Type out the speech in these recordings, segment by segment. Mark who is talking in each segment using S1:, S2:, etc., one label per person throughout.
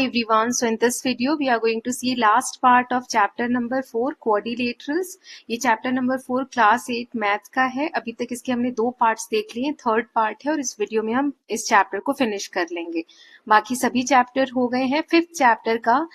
S1: everyone. So in this video we are going to see last part of chapter number 4 quadrilaterals. ये chapter number 4 class 8 math का है. अभी तक इसके हमने 2 पार्ट्स देख लिए हैं, थर्ड पार्ट है और इस वीडियो में हम इस चैप्टर को फिनिश कर लेंगे. बाकी सभी चैप्टर हो गए हैं. फिफ्थ चैप्टर का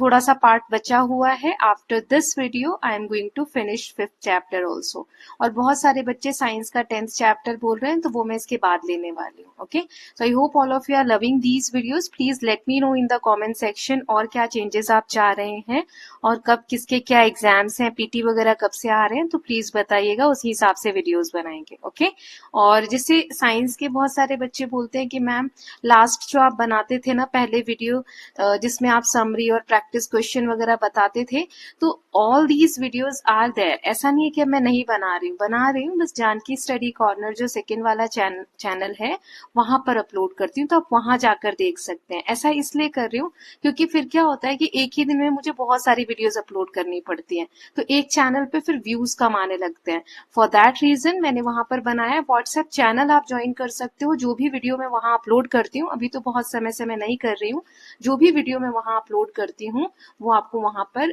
S1: थोड़ा सा पार्ट बचा हुआ है. After this video I am going to finish fifth chapter also. और बहुत सारे बच्चे साइंस का 10th चैप्टर बोल रहे हैं तो वो मैं इसके बाद लेने वाली हूँ. Okay, so I hope all of you are loving these videos. Please let me know in the comment section और क्या चेंजेस आप चाह रहे हैं और कब किसके क्या एग्जाम्स हैं, पीटी वगैरह कब से आ रहे हैं, तो प्लीज बताइएगा, उसी हिसाब से वीडियोस बनाएंगे. ओके, और जैसे साइंस के बहुत सारे बच्चे बोलते हैं कि मैम लास्ट जो आप बनाते थे ना पहले वीडियो जिसमें आप समरी और प्रैक्टिस क्वेश्चन वगैरह बताते थे, तो all these videos are there. ऐसा नहीं है कि मैं नहीं बना रही हूँ, बस जानकी स्टडी कॉर्नर जो सेकंड वाला चैनल है वहां पर अपलोड करती हूँ, तो आप वहां जाकर देख सकते हैं. ऐसा इसलिए कर रही हूँ क्योंकि फिर क्या होता है कि एक ही दिन में मुझे बहुत सारी वीडियोस अपलोड करनी पड़ती हैं, तो एक चैनल पे फिर व्यूज कम आने लगते हैं. फॉर दैट रीजन मैंने वहां पर बनाया. व्हाट्सएप चैनल आप ज्वाइन कर सकते हो. जो भी वीडियो मैं वहां अपलोड करती हूँ, अभी तो बहुत समय से मैं नहीं कर रही हूँ, जो भी वीडियो मैं वहां अपलोड करती हूँ वो आपको वहां पर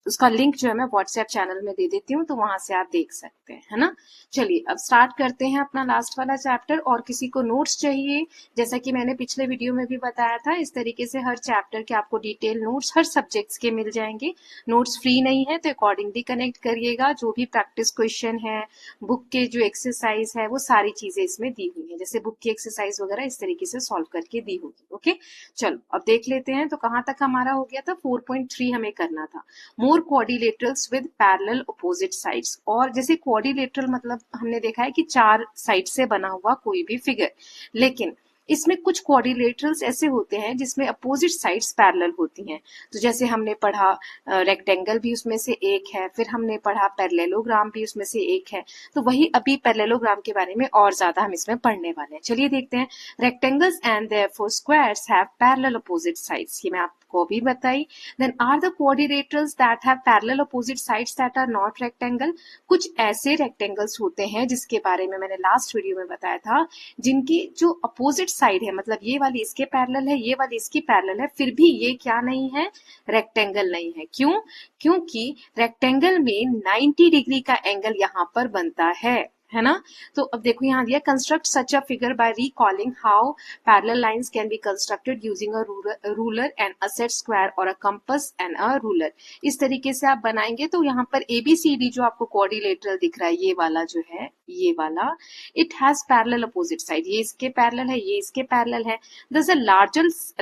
S1: उसका लिंक जो है मैं व्हाट्सएप चैनल में दे देती हूँ, तो वहां से आप देख सकते हैं, है ना. चलिए अब स्टार्ट करते हैं अपना लास्ट वाला चैप्टर. और किसी को नोट्स चाहिए, जैसा कि मैंने पिछले वीडियो में भी बताया था, इस तरीके से हर चैप्टर के आपको डिटेल नोट्स हर सब्जेक्ट्स के मिल जाएंगे. नोट्स फ्री नहीं है तो अकॉर्डिंगली कनेक्ट करिएगा. जो भी प्रैक्टिस क्वेश्चन है, बुक के जो एक्सरसाइज है, वो सारी चीजें इसमें दी हुई है. जैसे बुक की एक्सरसाइज वगैरह इस तरीके से सॉल्व करके दी होगी. ओके, चलो अब देख लेते हैं. तो कहाँ तक हमारा हो गया था? 4.3 हमें करना था. More quadrilaterals with parallel opposite sides. और जैसे क्वाड्रिलेटरल मतलब हमने देखा है कि 4 साइड से बना हुआ कोई भी फिगर, लेकिन इसमें कुछ क्वाड्रिलेटरल्स ऐसे होते हैं जिसमें अपोजिट साइड्स पैरेलल होती हैं. तो जैसे हमने पढ़ा रेक्टेंगल भी उसमें से एक है, फिर हमने पढ़ा पैरेललोग्राम भी उसमें से एक है. तो वही अभी पैरेललोग्राम के बारे में और ज्यादा हम इसमें पढ़ने वाले हैं. चलिए देखते हैं. Rectangles and therefore squares have parallel opposite sides. ये मैं आपको भी बताई. Then are the quadrilaterals that have parallel opposite sides that are not rectangle. कुछ ऐसे रेक्टेंगल्स होते हैं जिसके बारे में मैंने लास्ट वीडियो में बताया था, जिनकी जो अपोजिट साइड है, मतलब ये वाली इसके पैरेलल है, ये वाली इसकी पैरेलल है, फिर भी ये क्या नहीं है? रेक्टेंगल नहीं है. क्यों? क्योंकि रेक्टेंगल में 90 डिग्री का एंगल यहां पर बनता है ना. तो अब देखो यहाँ दिया, construct such a figure by recalling how parallel lines can be constructed using a ruler and a set square और a compass and a ruler. इस तरीके से आप बनाएंगे. तो यहाँ पर ABCD जो आपको क्वाड्रिलेटरल दिख रहा है, ये वाला जो है, ये वाला, it has parallel opposite side. ये इसके पैरेलल है, ये इसके पैरेलल है. Thus a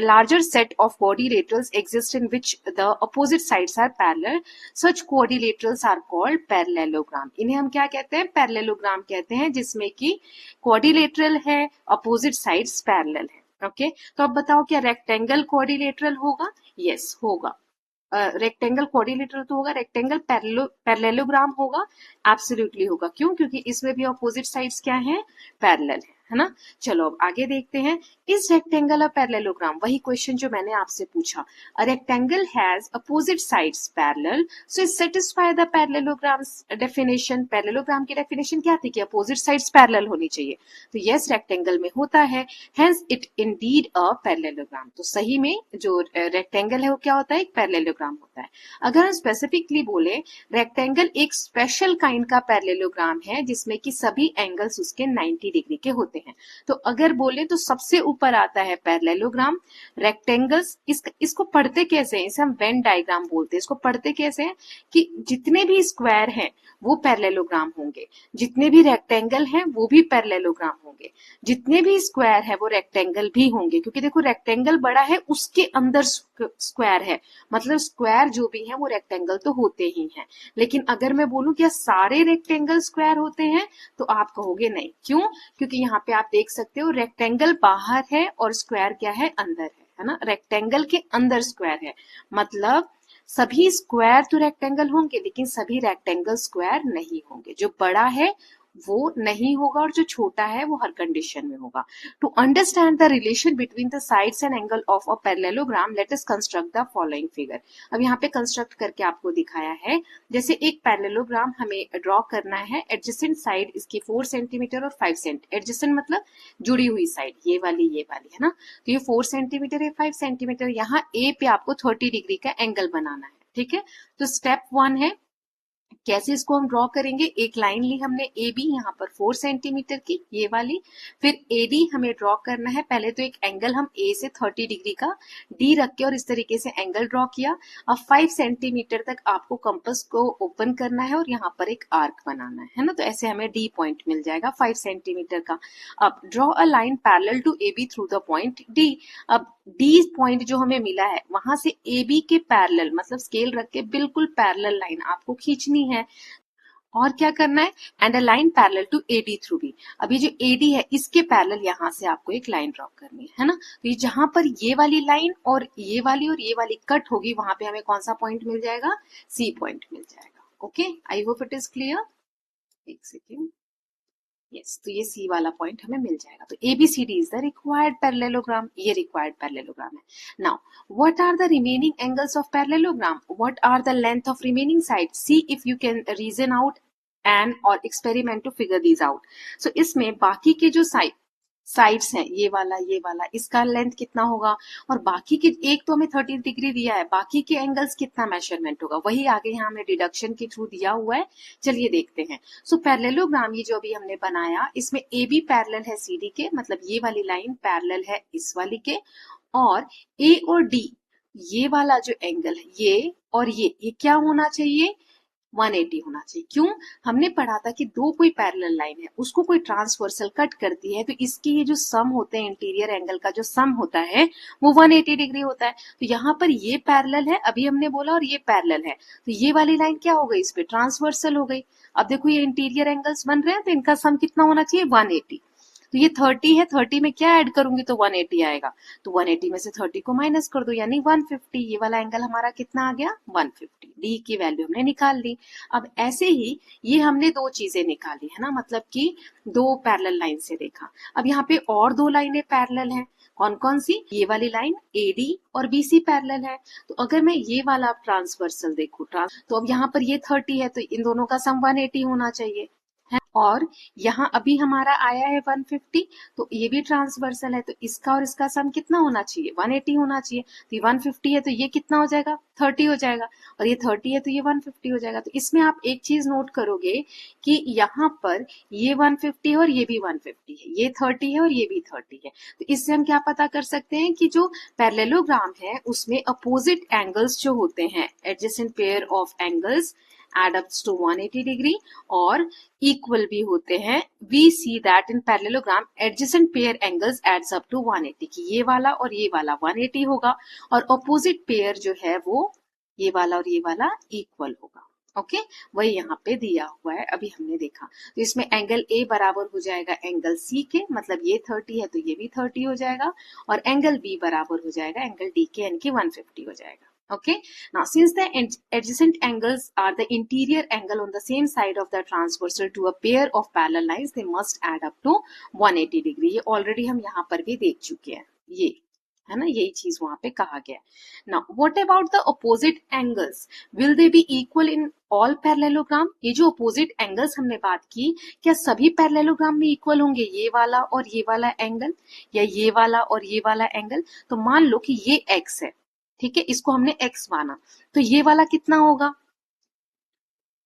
S1: larger set of quadrilaterals exist in which the opposite sides are parallel. Such quadrilaterals are called parallelogram. इन्हें हम क्या कहते हैं? पैरेललोग्राम कहते हैं, जिसमें कि क्वाड्रिलेटरल है, अपोजिट साइड्स पैरेलल है. ओके, तो अब बताओ क्या रेक्टेंगल क्वाड्रिलेटरल होगा? यस होगा. रेक्टेंगल क्वाड्रिलेटरल तो होगा. रेक्टेंगल पैरेललोग्राम होगा? एब्सोल्युटली होगा. क्यों? क्योंकि इसमें भी अपोजिट साइड्स क्या है? पैरेलल है ना. चलो अब आगे देखते हैं. इस रेक्टेंगल और पैरेललोग्राम, वही क्वेश्चन जो मैंने आपसे पूछा. A rectangle has opposite sides parallel, so it satisfy the parallelograms definition. Parallelogram की डेफिनेशन क्या थी? कि अपोजिट साइड्स पैरेलल होनी चाहिए. तो यस, रेक्टेंगल में होता है, hence it indeed a parallelogram. तो सही में जो रेक्टेंगल है वो क्या होता है? एक पैरेललोग्राम होता है. अगर हम स्पेसिफिकली बोले, रेक्टेंगल एक स्पेशल काइंड का पैरेललोग्राम है जिसमें कि सभी एंगल्स उसके 90 डिग्री के होते हैं. तो अगर बोले तो सबसे ऊपर आता है पैरेललोग्राम. रेक्टेंगल्स इसको पढ़ते कैसे हैं? इसे हम वेन डायग्राम बोलते हैं. इसको पढ़ते कैसे हैं? कि जितने भी स्क्वायर हैं वो पैरेललोग्राम होंगे, जितने भी रेक्टेंगल हैं वो भी पैरेललोग्राम होंगे, जितने भी स्क्वायर है वो रेक्टेंगल भी होंगे. क्योंकि देखो रेक्टेंगल बड़ा है, उसके अंदर स्क्वायर है, मतलब स्क्वायर जो भी है वो रेक्टेंगल तो होते ही हैं. लेकिन अगर मैं बोलूं क्या सारे रेक्टेंगल स्क्वायर होते हैं, तो आप कहोगे नहीं. क्यों? क्योंकि यहाँ पे आप देख सकते हो रेक्टेंगल बाहर है और स्क्वायर क्या है? अंदर है ना. रेक्टेंगल के अंदर स्क्वायर है, मतलब सभी स्क्वायर तो रेक्टेंगल होंगे लेकिन सभी रेक्टेंगल स्क्वायर नहीं होंगे. जो बड़ा है वो नहीं होगा और जो छोटा है वो हर कंडीशन में होगा। To understand the relation between the sides and angle of a parallelogram let us construct the following figure. अब यहाँ पे कंस्ट्रक्ट करके आपको दिखाया है, जैसे एक पैरेललोग्राम हमें ड्रॉ करना है, एडजेसेंट साइड इसकी 4 सेंटीमीटर और 5 सेंटीमीटर, एडजेसेंट मतलब जुड़ी हुई साइड, ये वाली है ना, तो ये 4 सेंटीमीटर है 5 सेंटीमीटर, यहाँ ए पे आपको 30 डिग्री का एंगल बनाना है, ठीक है। तो स्टेप 1 है, कैसे इसको हम ड्रॉ करेंगे, एक लाइन ली हमने ए बी यहाँ पर 4 सेंटीमीटर की, ये वाली, फिर ए डी हमें ड्रॉ करना है, पहले तो एक एंगल हम ए से 30 डिग्री का डी रख के और इस तरीके से एंगल ड्रॉ किया। अब 5 सेंटीमीटर तक आपको कंपास को ओपन करना है और यहाँ पर एक आर्क बनाना है ना, तो ऐसे हमें डी पॉइंट मिल जाएगा 5 सेंटीमीटर का। अब draw a line parallel to A B through the point D. अब डी पॉइंट जो हमें मिला है वहां से ए बी के पैरेलल, मतलब स्केल रख के बिल्कुल पैरेलल लाइन आपको खींचनी है। और क्या करना है, and a line parallel to AD through B. अभी जो एडी है इसके पैरेलल यहाँ से आपको एक लाइन ड्रॉ करनी है ना, तो ये जहां पर ये वाली लाइन और ये वाली कट होगी वहां पे हमें कौन सा पॉइंट मिल जाएगा, सी पॉइंट मिल जाएगा। Okay, I hope it is clear. एक सेकेंड, यस, तो ये सी वाला पॉइंट हमें मिल जाएगा। तो ABCD is the required parallelogram, ये रिक्वायर्ड पैरेललोग्राम है। Now what are the remaining angles of parallelogram, what are the length of remaining side, see if you can reason out and और experiment to figure these out. So इसमें बाकी के जो sides हैं, ये वाला इसका लेंथ कितना होगा, और बाकी के, एक तो हमें 30 डिग्री दिया है, बाकी के एंगल्स कितना मेजरमेंट होगा, वही आगे यहाँ हमें डिडक्शन के थ्रू दिया हुआ है। चलिए देखते हैं। सो पैरेललोग्राम ये जो अभी हमने बनाया, इसमें ए बी पैरेलल है सी डी के, मतलब ये वाली लाइन पैरेलल है इस वाली के, और ए और डी ये वाला जो एंगल है, ये और ये क्या होना चाहिए, 180 होना चाहिए। क्यों, हमने पढ़ा था कि दो कोई पैरेलल लाइन है उसको कोई ट्रांसवर्सल कट करती है, तो इसके ये जो सम होते हैं, इंटीरियर एंगल का जो सम होता है वो 180 डिग्री होता है। तो यहाँ पर ये पैरेलल है, अभी हमने बोला, और ये पैरेलल है, तो ये वाली लाइन क्या हो गई, इस पे ट्रांसवर्सल हो गई। अब देखो ये इंटीरियर एंगल्स बन रहे हैं, तो इनका सम कितना होना चाहिए, 180। तो ये 30 है, 30 में क्या ऐड करूंगी तो 180 आएगा, तो 180 में से 30 को माइनस कर दो, यानी 150। ये वाला एंगल हमारा कितना आ गया, 150। डी की वैल्यू हमने निकाल ली। अब ऐसे ही ये हमने दो चीजें निकाली है ना, मतलब कि दो पैरेलल लाइन से देखा। अब यहाँ पे और दो लाइनें पैरेलल हैं, कौन कौन सी, ये वाली लाइन AD और BC पैरेलल है। तो अगर मैं ये वाला ट्रांसवर्सल देखूं, तो अब यहाँ पर ये 30 है, तो इन दोनों का सम 180 होना चाहिए है, और यहाँ अभी हमारा आया है 150, तो ये भी ट्रांसवर्सल है, तो इसका और इसका सम कितना होना चाहिए, 180 होना चाहिए। तो ये 150 है तो ये कितना हो जाएगा, 30 हो जाएगा, और ये 30 है तो ये 150 हो जाएगा। तो इसमें आप एक चीज नोट करोगे कि यहाँ पर ये 150 है और ये भी 150 है, ये 30 है और ये भी 30 है। तो इससे हम क्या पता कर सकते हैं कि जो पैरेललोग्राम है उसमें अपोजिट एंगल्स जो होते हैं, adjacent pair of angles add up to 180 degree और इक्वल भी होते हैं। We see that in parallelogram adjacent pair angles adds up to 180, कि ये वाला और ये वाला 180 होगा, और opposite pair जो है वो ये वाला और ये वाला इक्वल होगा। ओके, वही यहाँ पे दिया हुआ है, अभी हमने देखा। तो इसमें एंगल A बराबर हो जाएगा एंगल C के, मतलब ये 30 है तो ये भी 30 हो जाएगा, और एंगल B बराबर हो जाएगा एंगल D के, यानी कि 150 हो जाएगा। Okay, now since the adjacent angles are the interior angle on the same side of the transversal to a pair of parallel lines, they must add up to 180 degree। ये already हम यहाँ पर भी देख चुके हैं, ये है ना, यही चीज वहां पे कहा गया है। Now what about the opposite angles, will they be equal in all parallelogram? ये जो opposite angles हमने बात की, क्या सभी parallelogram में equal होंगे, ये वाला और ये वाला एंगल, या ये वाला और ये वाला एंगल? तो मान लो कि ये x है, ठीक है, इसको हमने x माना, तो ये वाला कितना होगा,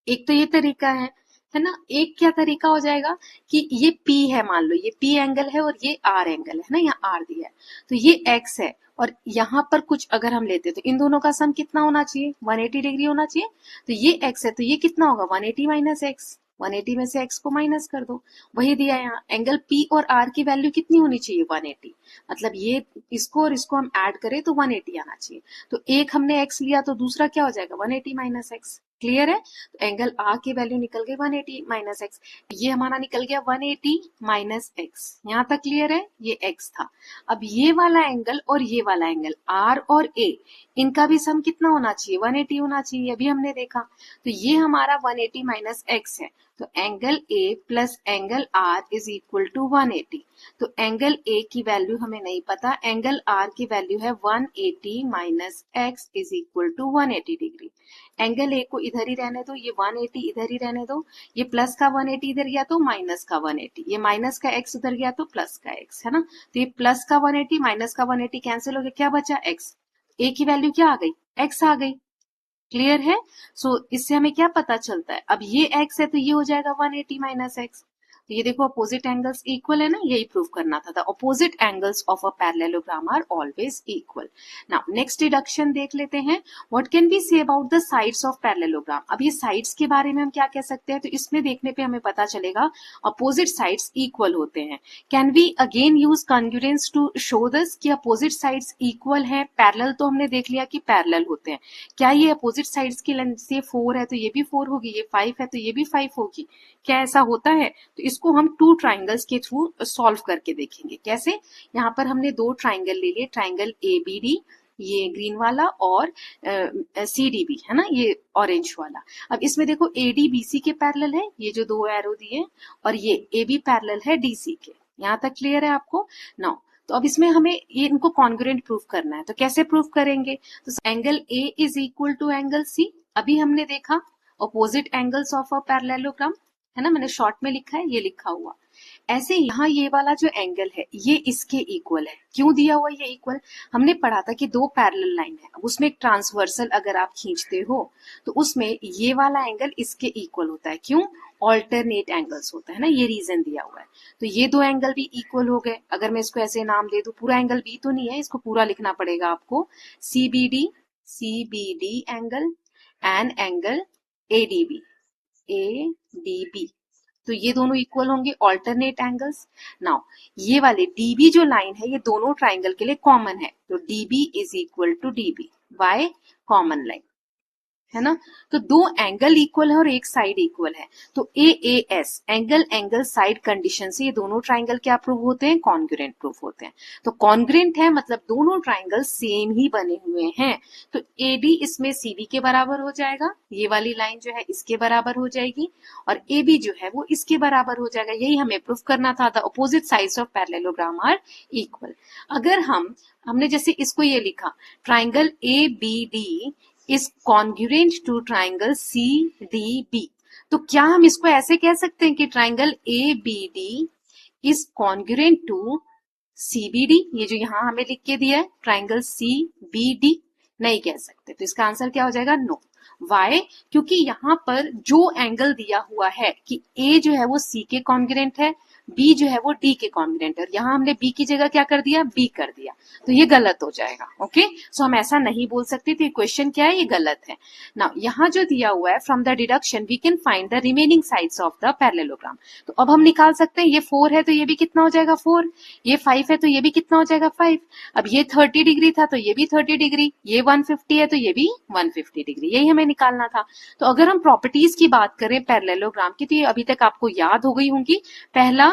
S1: एक तो ये तरीका है ना। एक क्या तरीका हो जाएगा कि ये P है, मान लो ये P एंगल है और ये R एंगल है ना, यहाँ R दिया है, तो ये x है, और यहाँ पर कुछ अगर हम लेते तो इन दोनों का सम कितना होना चाहिए, 180 डिग्री होना चाहिए। तो ये x है तो ये कितना होगा, 180 माइनस एक्स, 180 में से x को माइनस कर दो, वही दिया है यहाँ। एंगल P और R की वैल्यू कितनी होनी चाहिए, 180, मतलब ये इसको और इसको हम ऐड करें तो 180 आना चाहिए। तो एक हमने x लिया तो दूसरा क्या हो जाएगा, 180 माइनस एक्स। क्लियर है, तो एंगल R की वैल्यू निकल गई 180 माइनस एक्स, ये हमारा निकल गया 180 माइनस एक्स। यहाँ तक क्लियर है, ये x था। अब ये वाला एंगल और ये वाला एंगल R और A, इनका भी सम कितना होना चाहिए, 180 होना चाहिए, अभी हमने देखा। तो ये हमारा 180 माइनस एक्स है, तो angle A plus angle R is equal to 180। तो एंगल ए की वैल्यू हमें नहीं पता, एंगल आर की वैल्यू है 180 minus x is equal to 180 degree. Angle A को इधर ही रहने दो, ये 180 इधर ही रहने दो, ये प्लस का 180 इधर गया तो माइनस का 180, ये माइनस का एक्स उधर गया तो प्लस का एक्स, है ना। तो ये प्लस का 180 माइनस का 180 कैंसिल हो गया, क्या बचा एक्स। ए की वैल्यू क्या आ गई, एक्स आ गई। क्लियर है। इससे हमें क्या पता चलता है, अब ये x है तो ये हो जाएगा 180 माइनस एक्स। तो ये देखो अपोजिट एंगल्स इक्वल है ना, यही प्रूव करना था। The opposite angles of a parallelogram are always equal. Now next deduction देख लेते हैं। What can be say about the sides of parallelogram. अब ये साइड्स के बारे में हम क्या कह सकते हैं, तो इसमें देखने पे हमें पता चलेगा अपोजिट साइड्स इक्वल होते हैं। Can we again use congruence to show this कि अपोजिट साइड्स इक्वल है। पैरेलल तो हमने देख लिया कि पैरेलल होते हैं, क्या ये अपोजिट साइड्स की लेंथ से 4 है तो ये भी 4 होगी, ये 5 है तो ये भी 5 होगी, क्या ऐसा होता है। तो इसको हम टू ट्राइंगल्स के थ्रू सॉल्व करके देखेंगे। कैसे, यहाँ पर हमने दो ट्राइंगल ले लिए, ट्राइंगल ए बी डी, ये ग्रीन वाला, और सी डी बी, है ना, ये ऑरेंज वाला। अब इसमें देखो ए डी बी सी के पैरेलल है, ये जो दो एरो दिए, और ये ए बी पैरेलल है डी सी के। यहाँ तक क्लियर है आपको। नाउ तो अब इसमें हमें ये इनको कॉन्ग्रुएंट प्रूफ करना है, तो कैसे प्रूफ करेंगे। तो angle A is equal to angle C, अभी हमने देखा opposite angles of a parallelogram, है ना, मैंने शॉर्ट में लिखा है, ये लिखा हुआ। ऐसे यहाँ ये वाला जो एंगल है ये इसके इक्वल है। क्यों दिया हुआ ये इक्वल, हमने पढ़ा था कि दो पैरेलल लाइन है, अब उसमें एक ट्रांसवर्सल अगर आप खींचते हो तो उसमें ये वाला एंगल इसके इक्वल होता है। क्यों, ऑल्टरनेट एंगल्स होता है ना, ये रीजन दिया हुआ है। तो ये दो एंगल भी इक्वल हो गए। अगर मैं इसको ऐसे नाम दे दूं, पूरा एंगल बी तो नहीं है, इसको पूरा लिखना पड़ेगा आपको, C B D angle and angle A D B. तो ये दोनों इक्वल होंगे, ऑल्टरनेट एंगल्स। नाउ ये वाले डीबी जो लाइन है ये दोनों ट्राइंगल के लिए कॉमन है, तो DB is equal to DB, why common line, है ना। तो दो एंगल इक्वल है और एक साइड इक्वल है, तो A S angle angle side condition से ये दोनों ट्राइंगल क्या प्रूव होते हैं, कॉन्ग्रुएंट प्रूफ होते हैं। तो कॉन्ग्रुएंट है मतलब दोनों ट्राइंगल सेम ही बने हुए हैं। तो एडी इसमें सीबी के बराबर हो जाएगा, ये वाली लाइन जो है इसके बराबर हो जाएगी, और ए बी जो है वो इसके बराबर हो जाएगा। यही हमें प्रूफ करना था, the opposite sides of parallelogram are equal. अगर हमने जैसे इसको ये लिखा, triangle A B D is congruent to triangle CDB, तो क्या हम इसको ऐसे कह सकते हैं कि triangle ABD is congruent to CBD, ये जो यहां हमें लिख के दिया है ट्राइंगल CBD, नहीं कह सकते। तो इसका आंसर क्या हो जाएगा, नो। वाई, क्योंकि यहाँ पर जो एंगल दिया हुआ है कि A जो है वो C के कॉन्ग्रुएंट है, बी जो है वो डी के कॉन्ग्रुएंट है, यहाँ हमने बी की जगह क्या कर दिया, बी कर दिया, तो ये गलत हो जाएगा। ओके, सो हम ऐसा नहीं बोल सकते, तो ये क्वेश्चन क्या है, ये गलत है। नाउ यहाँ जो दिया हुआ है, from the deduction we can find the remaining sides of the parallelogram. तो अब हम निकाल सकते हैं, ये 4 है तो ये भी कितना हो जाएगा 4, ये 5 है तो ये भी कितना हो जाएगा 5। अब ये 30 डिग्री था तो ये भी 30 डिग्री, ये 150 है तो ये भी 150 डिग्री, यही हमें निकालना था। तो अगर हम प्रॉपर्टीज की बात करें पैरेललोग्राम की, तो ये अभी तक आपको याद हो गई होंगी। पहला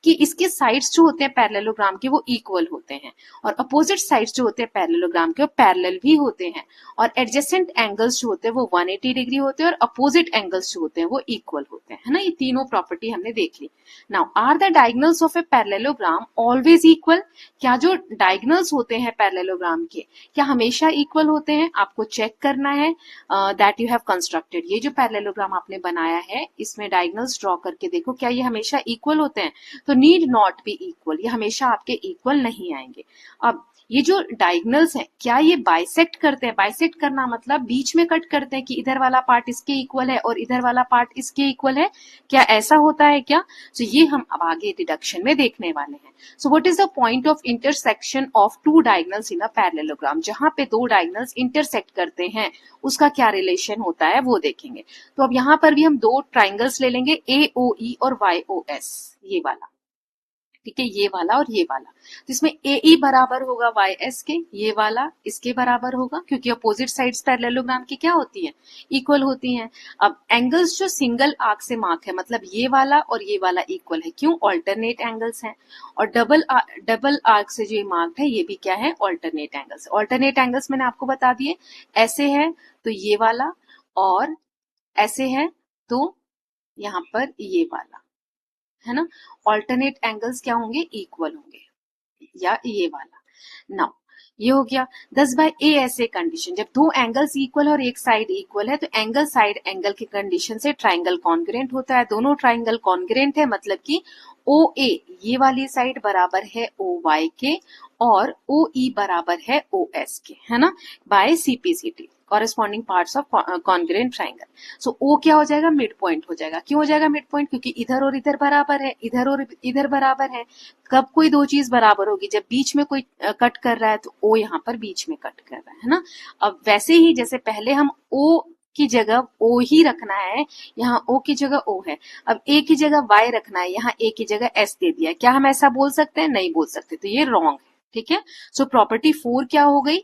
S1: कि इसके साइड्स जो होते हैं पैरेललोग्राम के वो इक्वल होते हैं, और अपोजिट साइड्स जो होते हैं पैरेललोग्राम के वो पैरेलल भी होते हैं, और एडजेसेंट एंगल्स जो होते हैं वो 180 डिग्री होते हैं, और अपोजिट एंगल्स जो होते हैं वो इक्वल होते हैं, है ना। ये तीनों प्रॉपर्टी हमने देख ली। Now are the diagonals of a parallelogram always equal, क्या जो डायगोनल्स होते हैं पैरेललोग्राम के क्या हमेशा इक्वल होते हैं, आपको चेक करना है दैट यू हैव कंस्ट्रक्टेड। ये जो पैरेललोग्राम आपने बनाया है इसमें डायगोनल्स ड्रॉ करके देखो क्या ये हमेशा इक्वल होते हैं, तो नीड नॉट बी इक्वल, ये हमेशा आपके इक्वल नहीं आएंगे। अब ये जो डायगोनल्स हैं क्या ये बाइसेक्ट करते हैं, बाइसेक्ट करना मतलब बीच में कट करते हैं कि इधर वाला पार्ट इसके इक्वल है और इधर वाला पार्ट इसके इक्वल है, क्या ऐसा होता है क्या। तो ये हम अब आगे डिडक्शन में देखने वाले हैं। So what is the point of intersection of two diagonals in a parallelogram, जहां पे दो डायगोनल्स इंटरसेक्ट करते हैं उसका क्या रिलेशन होता है वो देखेंगे। तो अब यहाँ पर भी हम दो ट्राइंगल्स ले लेंगे, AOE और YOS, ये वाला, ठीक है, ये वाला और ये वाला। तो इसमें AE बराबर होगा YS के, ये वाला इसके बराबर होगा, क्योंकि अपोजिट साइड्स पैरेललोग्राम की क्या होती हैं, इक्वल होती हैं। अब एंगल्स जो सिंगल आर्क से मार्क है, मतलब ये वाला और ये वाला इक्वल है, क्यों, ऑल्टरनेट एंगल्स हैं। और डबल आर्क से जो ये मार्क है ये भी क्या है, ऑल्टरनेट एंगल्स। ऑल्टरनेट एंगल्स मैंने आपको बता दिए, ऐसे है तो ये वाला, और ऐसे है तो यहाँ पर ये वाला, है ना। ऑल्टरनेट एंगल्स क्या होंगे, इक्वल होंगे, या ये वाला। नाउ ये हो गया 10/a ऐसे कंडीशन, जब दो एंगल्स इक्वल है और एक साइड इक्वल है तो एंगल साइड एंगल की कंडीशन से ट्राइंगल कॉन्ग्रुएंट होता है। दोनों ट्राइंगल कॉन्ग्रुएंट है मतलब कि OA ये वाली साइड बराबर है OY के और OE बराबर है OS के, है ना, by CPCT corresponding parts of congruent triangle. So O क्या हो जाएगा, मिड पॉइंट हो जाएगा। क्यों हो जाएगा मिड पॉइंट, क्योंकि इधर और इधर बराबर है, इधर और इधर बराबर है। कब कोई दो चीज बराबर होगी, जब बीच में कोई कट कर रहा है तो O यहाँ पर बीच में कट कर रहा है ना। अब वैसे ही जैसे पहले हम O की जगह O ही रखना है, यहाँ O की जगह O है, अब A की जगह Y रखना है, यहाँ A की जगह S दे दिया। क्या हम ऐसा बोल सकते हैं, नहीं बोल सकते, तो ये रॉन्ग है। ठीक है, सो प्रॉपर्टी 4 क्या हो गई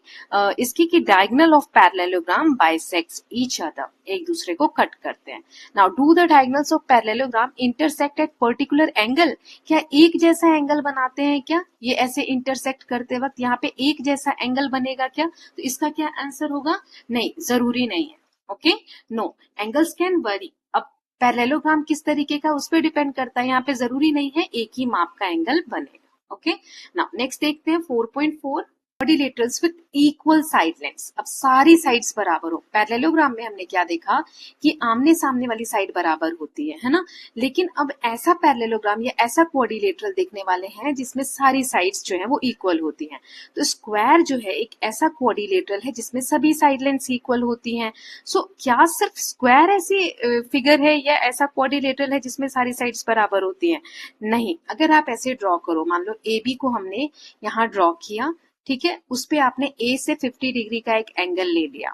S1: इसकी कि diagonal of parallelogram bisects each other, एक दूसरे को कट करते हैं। Now do the diagonals of parallelogram intersect at particular angle, क्या एक जैसा एंगल बनाते हैं क्या, ये ऐसे इंटरसेक्ट करते वक्त यहाँ पे एक जैसा एंगल बनेगा क्या, तो इसका क्या आंसर होगा, नहीं, जरूरी नहीं है। Okay, no, angles can worry. अब पैरेललोग्राम किस तरीके का उस पर डिपेंड करता है, यहाँ पे जरूरी नहीं है एक ही माप का एंगल बनेगा। ओके, नाउ नेक्स्ट देखते हैं 4.4 quadrilaterals with equal side lengths. अब सारी साइड्स बराबर हो। पैरेललोग्राम में हमने क्या देखा कि आमने सामने वाली साइड बराबर होती है ना, लेकिन अब ऐसा पैरेललोग्राम या ऐसा क्वाड्रिलेटरल देखने वाले हैं जिसमें सारी साइड्स जो है वो इक्वल होती हैं। तो स्क्वायर जो है एक ऐसा क्वाड्रिलेटरल है जिसमें सभी साइड लेंथ्स इक्वल होती हैं। सो क्या सिर्फ स्क्वायर ऐसी फिगर है या ऐसा क्वाड्रिलेटरल है जिसमें सारी साइड्स बराबर होती हैं, नहीं। अगर आप ऐसे ड्रॉ करो, मान लो AB को हमने यहाँ ड्रॉ किया, ठीक है, उस पे आपने A से 50 डिग्री का एक एंगल ले लिया,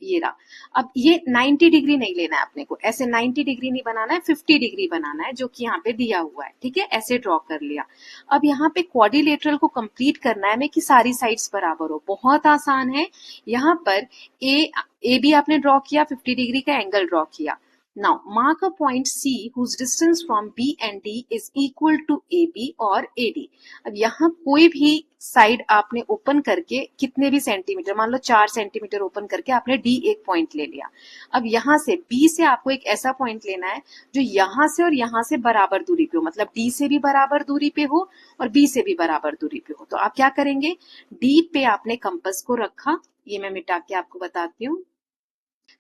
S1: ये रहा। अब ये 90 डिग्री नहीं लेना है अपने को, ऐसे 90 डिग्री नहीं बनाना है, 50 डिग्री बनाना है जो कि यहाँ पे दिया हुआ है। ठीक है, ऐसे ड्रॉ कर लिया। अब यहाँ पे क्वाड्रिलेटरल को कंप्लीट करना है हमें कि सारी साइड्स बराबर हो। बहुत आसान है, यहाँ पर ए बी आपने ड्रॉ किया, 50 डिग्री का एंगल ड्रॉ किया। Now mark a point C whose distance from B and D is equal to AB or AD। अब यहाँ कोई भी साइड आपने ओपन करके कितने भी सेंटीमीटर, मान लो 4 सेंटीमीटर ओपन करके आपने D एक पॉइंट ले लिया। अब यहाँ से B से आपको एक ऐसा पॉइंट लेना है जो यहाँ से और यहाँ से बराबर दूरी पे हो, मतलब D से भी बराबर दूरी पे हो और B से भी बराबर दूरी पे हो। तो आप क्या करेंगे, D पे आपने कंपास को रखा, ये मैं मिटा के आपको बताती हूँ।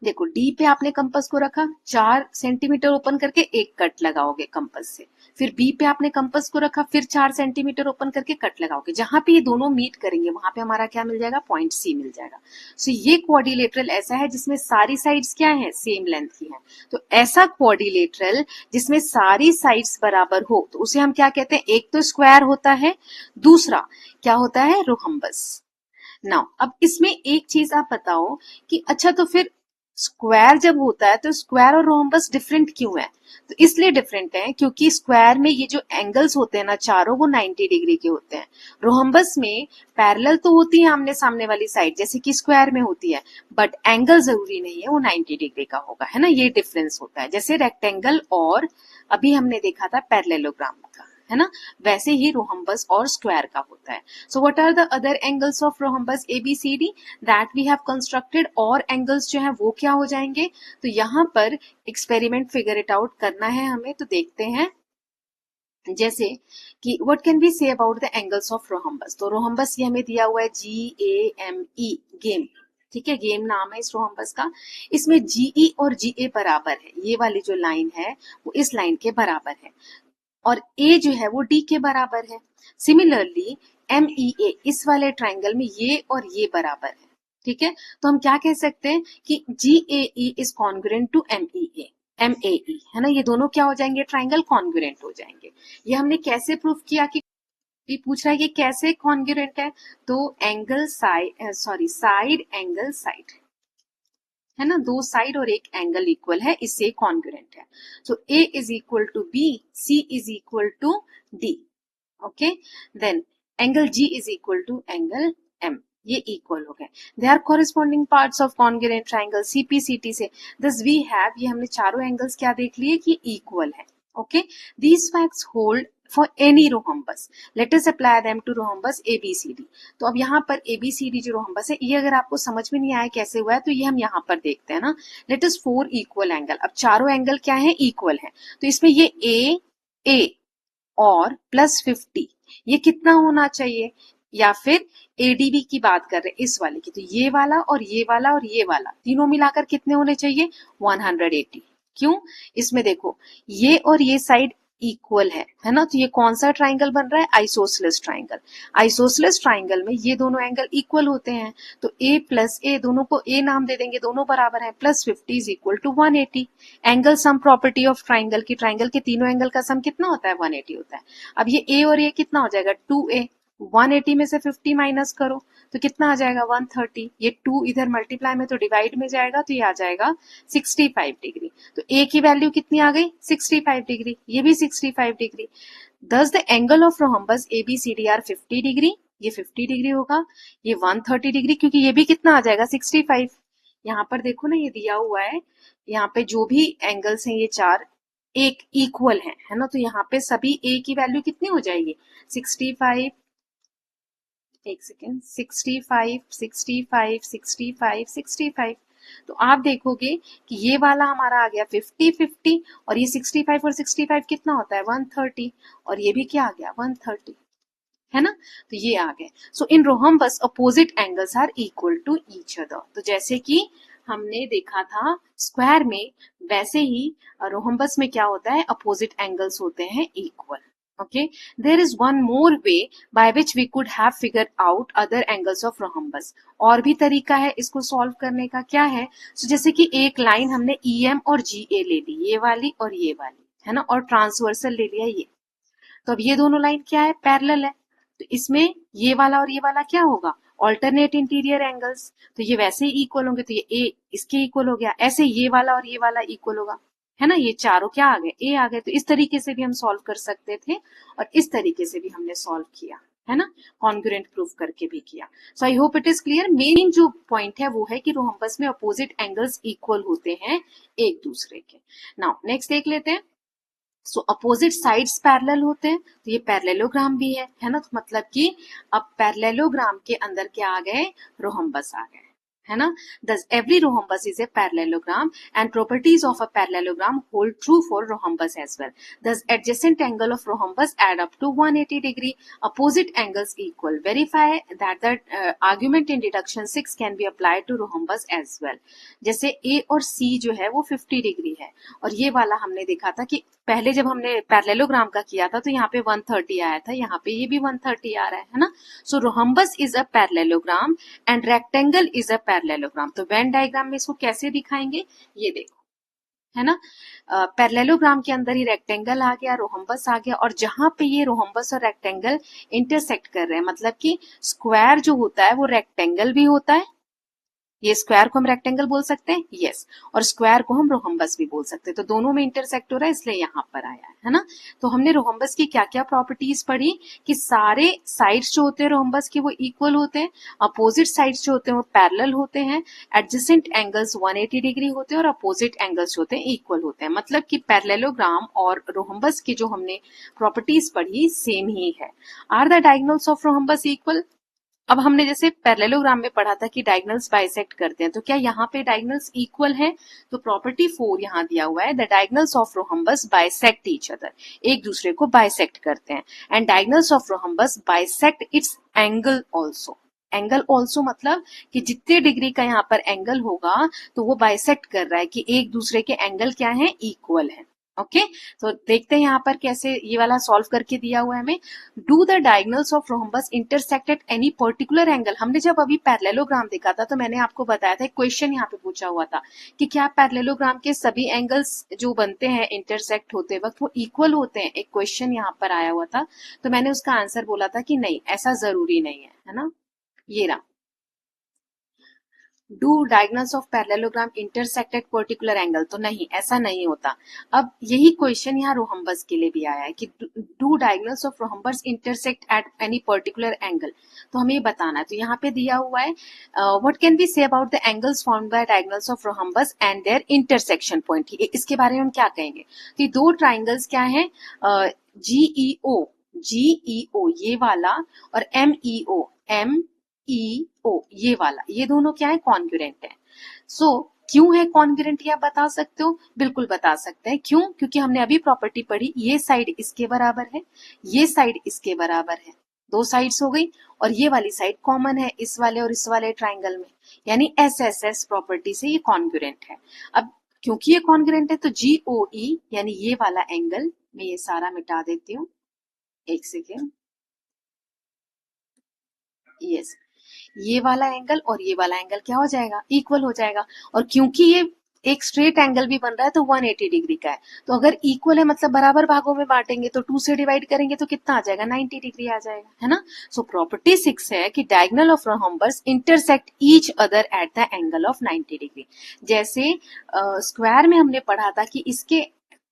S1: देखो डी पे आपने कंपास को रखा, 4 सेंटीमीटर ओपन करके एक कट लगाओगे कंपास से। फिर बी पे आपने कंपास को रखा, फिर 4 सेंटीमीटर ओपन करके कट लगाओगे। जहां पे ये दोनों मीट करेंगे वहां पे हमारा क्या मिल जाएगा, पॉइंट सी मिल जाएगा। सो ये क्वाड्रिलेटरल ऐसा है जिसमें सारी साइड्स क्या है, सेम लेंथ की है। तो ऐसा क्वाड्रिलेटरल जिसमें सारी साइड्स बराबर हो तो उसे हम क्या कहते हैं, एक तो स्क्वायर होता है, दूसरा क्या होता है, रोहम्बस। नाउ अब इसमें एक चीज आप बताओ कि अच्छा तो फिर स्क्वायर जब होता है तो स्क्वायर और रोम्बस डिफरेंट क्यों है, तो इसलिए डिफरेंट है क्योंकि स्क्वायर में ये जो एंगल्स होते हैं ना चारों, वो 90 डिग्री के होते हैं। रोम्बस में पैरेलल तो होती है आमने सामने वाली साइड जैसे कि स्क्वायर में होती है, बट एंगल जरूरी नहीं है वो 90 डिग्री का होगा, है ना, ये डिफरेंस होता है। जैसे रेक्टेंगल और अभी हमने देखा था पैरेललोग्राम का, है ना, वैसे ही रोहम्बस और स्क्वायर का होता है। So what are the other angles of rhombus ABCD that we have constructed, और एंगल्स जो है वो क्या हो जाएंगे, तो यहाँ पर एक्सपेरिमेंट फिगर इट आउट करना है हमें। तो देखते हैं जैसे कि what can be say about the angles of rhombus. तो रोहम्बस ये हमें दिया हुआ है GAME, गेम, ठीक है, गेम नाम है इस रोहम्बस का। इसमें GE और GA बराबर है, ये वाली जो लाइन है वो इस लाइन के बराबर है, और A जो है वो D के बराबर है। सिमिलरली MEA, इस वाले ट्राइंगल में ये और ये बराबर है। ठीक है, तो हम क्या कह सकते हैं कि GAE is congruent to MAE, है ना, ये दोनों क्या हो जाएंगे, ट्राइंगल कॉन्ग्रुएंट हो जाएंगे। ये हमने कैसे प्रूफ किया, कि ये पूछ रहा है कि कैसे कॉन्ग्रुएंट है, तो एंगल साइड एंगल साइड, है ना, दो साइड और एक एंगल इक्वल है, इससे कॉन्ग्रुएंट है। So A is equal to B, C is equal to D, okay, then angle G is equal to angle M, ये इक्वल हो गए। They are corresponding parts of congruent triangle CPCT से। दस we have, ये हमने चारों angles क्या देख लिए कि इक्वल है। Okay, these facts hold for any rhombus, let us apply them to rhombus ABCD। तो अब यहाँ पर ABCD जो रोहम्बस है, ये अगर आपको समझ में नहीं आया कैसे हुआ है तो ये हम यहाँ पर देखते हैं ना। लेट अस 4 इक्वल एंगल, अब चारों एंगल क्या है, इक्वल है। तो इसमें ये A और प्लस 50, ये कितना होना चाहिए, या फिर ADB की बात कर रहे हैं इस वाले की, तो ये वाला और ये वाला और ये वाला तीनों मिलाकर कितने होने चाहिए, 180। क्यों, इसमें देखो ये और ये साइड इक्वल है ना, तो ये कौन सा ट्राइंगल बन रहा है, आइसोसेलेस ट्राइंगल। आइसोसेलेस ट्राइंगल में ये दोनों एंगल इक्वल होते हैं, तो A प्लस A, दोनों को A नाम दे देंगे, दोनों बराबर है, plus 50 is equal to 180। Angle sum property of triangle की, ट्राइंगल के तीनों एंगल का सम कितना होता है, 180 होता है। अब ये A और ये कितना हो जाएगा, 2A, 180 में से 50 माइनस करो तो कितना आ जाएगा, 130। ये 2 इधर मल्टीप्लाई में तो डिवाइड में जाएगा, तो ये आ जाएगा 65 डिग्री। तो A की वैल्यू कितनी आ गई, 65 डिग्री, ये भी 65 degree. Thus the angle of rhombus ABCD are 50 degree, ये 50 डिग्री होगा, ये 130 डिग्री, क्योंकि ये भी कितना आ जाएगा, 65। यहाँ पर देखो ना, ये दिया हुआ है, यहाँ पे जो भी एंगल्स हैं ये चार एक इक्वल है ना, तो यहाँ पे सभी A की वैल्यू कितनी हो जाएगी, 65, एक सेकेंड, 65, 65, 65, 65। तो आप देखोगे कि ये वाला हमारा आ गया 50, 50, और ये 65 और 65 कितना होता है, 130, और ये भी क्या आ गया, 130, है ना। तो ये आ गए। So in rhombus opposite angles are equal to each other. तो जैसे कि हमने देखा था स्क्वायर में, वैसे ही रोहम्बस में क्या होता है, अपोजिट एंगल्स होते हैं equal. Okay, there is one more way by which we could have figured out other angles of rhombus। और भी तरीका है इसको सॉल्व करने का, क्या है, so, जैसे कि एक लाइन हमने EM और GA ले ली, ये वाली और ये वाली, है ना, और ट्रांसवर्सल ले लिया ये। तो अब ये दोनों लाइन क्या है, पैरेलल है, तो इसमें ये वाला और ये वाला क्या होगा, ऑल्टरनेट इंटीरियर एंगल्स। तो ये वैसे ही इक्वल होंगे, तो ये ए इसके इक्वल हो गया, ऐसे ये वाला और ये वाला इक्वल होगा, है ना, ये चारों क्या आ गए, ए आ गए। तो इस तरीके से भी हम सॉल्व कर सकते थे, और इस तरीके से भी हमने सॉल्व किया, है ना, कॉन्ग्रुएंट प्रूफ करके भी किया। So I hope it is clear. Main जो पॉइंट है वो है कि रोहम्बस में अपोजिट एंगल्स इक्वल होते हैं एक दूसरे के। नाउ नेक्स्ट देख लेते हैं। सो अपोजिट साइड्स पैरेलल होते हैं, तो ये पैरेललोग्राम भी है ना, तो मतलब कि अब पैरेललोग्राम के अंदर क्या आ गए, रोहम्बस आ गए, है ना। Thus every rhombus is a parallelogram and properties of a parallelogram hold true for rhombus as well. Thus adjacent angle of rhombus add up to 180 degree, opposite angles equal. Verify that the argument in deduction 6 can be applied to rhombus as well. जैसे A और C जो है वो 50 degree है, और ये वाला हमने देखा था कि पहले जब हमने पैरेललोग्राम का किया था तो यहाँ पे 130 आया था, यहाँ पे ये भी 130 आ रहा है ना। So rhombus is a parallelogram and rectangle is a parallelogram. तो वेन डायग्राम में इसको कैसे दिखाएंगे, ये देखो, है ना, पैरेललोग्राम के अंदर ही रेक्टेंगल आ गया, रोहम्बस आ गया, और जहां पे ये रोहम्बस और रेक्टेंगल इंटरसेक्ट कर रहे हैं, मतलब कि स्क्वायर जो होता है वो रेक्टेंगल भी होता है, ये स्क्वायर को हम रेक्टेंगल बोल सकते हैं, यस, और स्क्वायर को हम रोहम्बस भी बोल सकते हैं, तो दोनों में इंटरसेक्ट हो रहा है, इसलिए यहाँ पर आया है ना। तो हमने रोहम्बस की क्या क्या प्रॉपर्टीज पढ़ी, कि सारे साइड्स जो होते हैं रोहम्बस के वो इक्वल होते हैं, अपोजिट साइड्स जो होते हैं वो पैरेलल होते हैं, एडजेसेंट एंगल्स 180 डिग्री होते हैं, और अपोजिट एंगल्स होते हैं इक्वल होते हैं। मतलब कि पैरेललोग्राम और रोहम्बस की जो हमने प्रॉपर्टीज पढ़ी सेम ही है। Are the diagonals of rhombus equal. अब हमने जैसे पैरेललोग्राम में पढ़ा था कि डायगोनल्स बाइसेक्ट करते हैं, तो क्या यहाँ पे डायगोनल्स इक्वल हैं, तो प्रॉपर्टी 4 यहाँ दिया हुआ है, the diagonals of rhombus bisect each other, एक दूसरे को बाइसेक्ट करते हैं, and diagonals of rhombus bisect its angle also. Angle also मतलब कि जितने डिग्री का यहाँ पर एंगल होगा तो वो बाइसेक्ट कर रहा है कि एक दूसरे के एंगल क्या है, इक्वल है। ओके, तो देखते हैं यहाँ पर कैसे ये वाला सॉल्व करके दिया हुआ है हमें। Do the diagonals of rhombus intersect at any particular angle. हमने जब अभी पैरेललोग्राम देखा था तो मैंने आपको बताया था, क्वेश्चन यहाँ पे पूछा हुआ था कि क्या पैरेललोग्राम के सभी एंगल्स जो बनते हैं इंटरसेक्ट होते वक्त वो इक्वल होते हैं, एक क्वेश्चन यहाँ पर आया हुआ था, तो मैंने उसका आंसर बोला था कि नहीं, ऐसा जरूरी नहीं है ना, ये रहा। Do diagonals of parallelogram intersect at particular angle, तो नहीं, ऐसा नहीं होता। अब यही क्वेश्चन यहाँ रोहम्बस के लिए भी आया है कि do diagonals of rhombus intersect at any particular angle, तो हमें ये बताना है। तो यहाँ पे दिया हुआ है what can be say about the angles formed by diagonals of rhombus and their intersection point, इसके बारे में हम क्या कहेंगे। तो ये दो ट्राइंगल्स क्या है, जीईओ, जीईओ ये वाला, और एमईओ, एमईओ ये वाला, ये दोनों क्या है, कॉन्ग्रुएंट है। सो क्यों है कॉन्ग्रुएंट, ये आप बता सकते हो, बिल्कुल बता सकते हैं। क्यों, क्योंकि हमने अभी प्रॉपर्टी पढ़ी, ये साइड इसके बराबर है, ये साइड इसके बराबर है, दो साइड्स हो गई, और ये वाली साइड कॉमन है इस वाले और इस वाले ट्राइंगल में, यानी एसएसएस प्रॉपर्टी से ये कॉन्ग्रुएंट है। अब क्योंकि ये कॉन्ग्रुएंट है तो जीओई यानी ये वाला एंगल, मैं ये सारा मिटा देती हूँ, एक सेकेंड, यस, ये वाला एंगल और ये वाला एंगल क्या हो जाएगा, इक्वल हो जाएगा। और क्योंकि ये एक स्ट्रेट एंगल भी बन रहा है तो 180 डिग्री का है, तो अगर इक्वल है मतलब बराबर भागों में बांटेंगे तो 2 से डिवाइड करेंगे तो कितना आ जाएगा, 90 डिग्री आ जाएगा, है ना। सो प्रॉपर्टी 6 है कि diagonal of rhombus intersect each other at the angle of 90 degree. जैसे स्क्वायर में हमने पढ़ा था कि इसके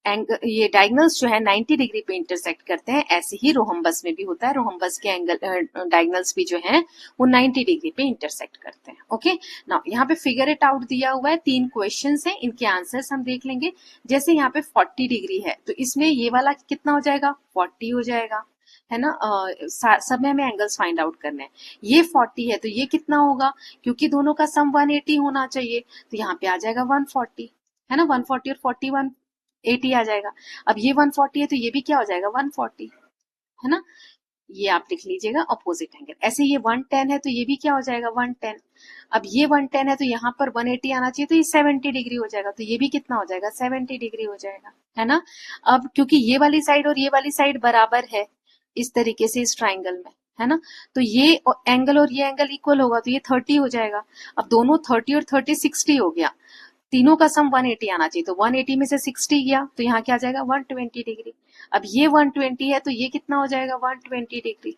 S1: ये डायगोनल्स जो है 90 डिग्री पे इंटरसेक्ट करते हैं, ऐसे ही रोहम्बस में भी होता है, रोहम्बस के एंगल डायगोनल्स भी जो हैं वो 90 डिग्री पे इंटरसेक्ट करते हैं। ओके, नाउ यहाँ पे फिगर इट आउट दिया हुआ है, 3 क्वेश्चंस हैं, इनके आंसर्स हम देख लेंगे। जैसे यहाँ पे 40 डिग्री है तो इसमें ये वाला कितना हो जाएगा, 40 हो जाएगा, है ना। सब में हमें एंगल्स फाइंड आउट करने हैं। ये 40 है तो ये कितना होगा, क्योंकि दोनों का सम 180 होना चाहिए, तो यहाँ पे आ जाएगा 140, है ना, 140 और 40 180 आ जाएगा। अब ये 140 है तो ये भी क्या हो जाएगा, 140, है ना। ये आप लिख लीजिएगा अपोजिट एंगल। ऐसे ये 110 है तो ये भी क्या हो जाएगा, 110। अब ये 110 है तो यहाँ पर 180 आना चाहिए, तो ये 70 डिग्री हो जाएगा, तो ये भी कितना हो जाएगा, 70 डिग्री हो जाएगा, है ना। अब क्योंकि ये वाली साइड और ये वाली साइड बराबर है इस तरीके से इस ट्राइंगल में, है ना, तो ये एंगल और ये एंगल इक्वल होगा, तो ये 30 हो जाएगा। अब दोनों 30 और 30 60 हो गया, तीनों का सम 180 आना चाहिए, तो 180 में से 60 गया तो यहाँ क्या आ जाएगा, 120 डिग्री। अब ये 120 है तो ये कितना हो जाएगा, 120 डिग्री।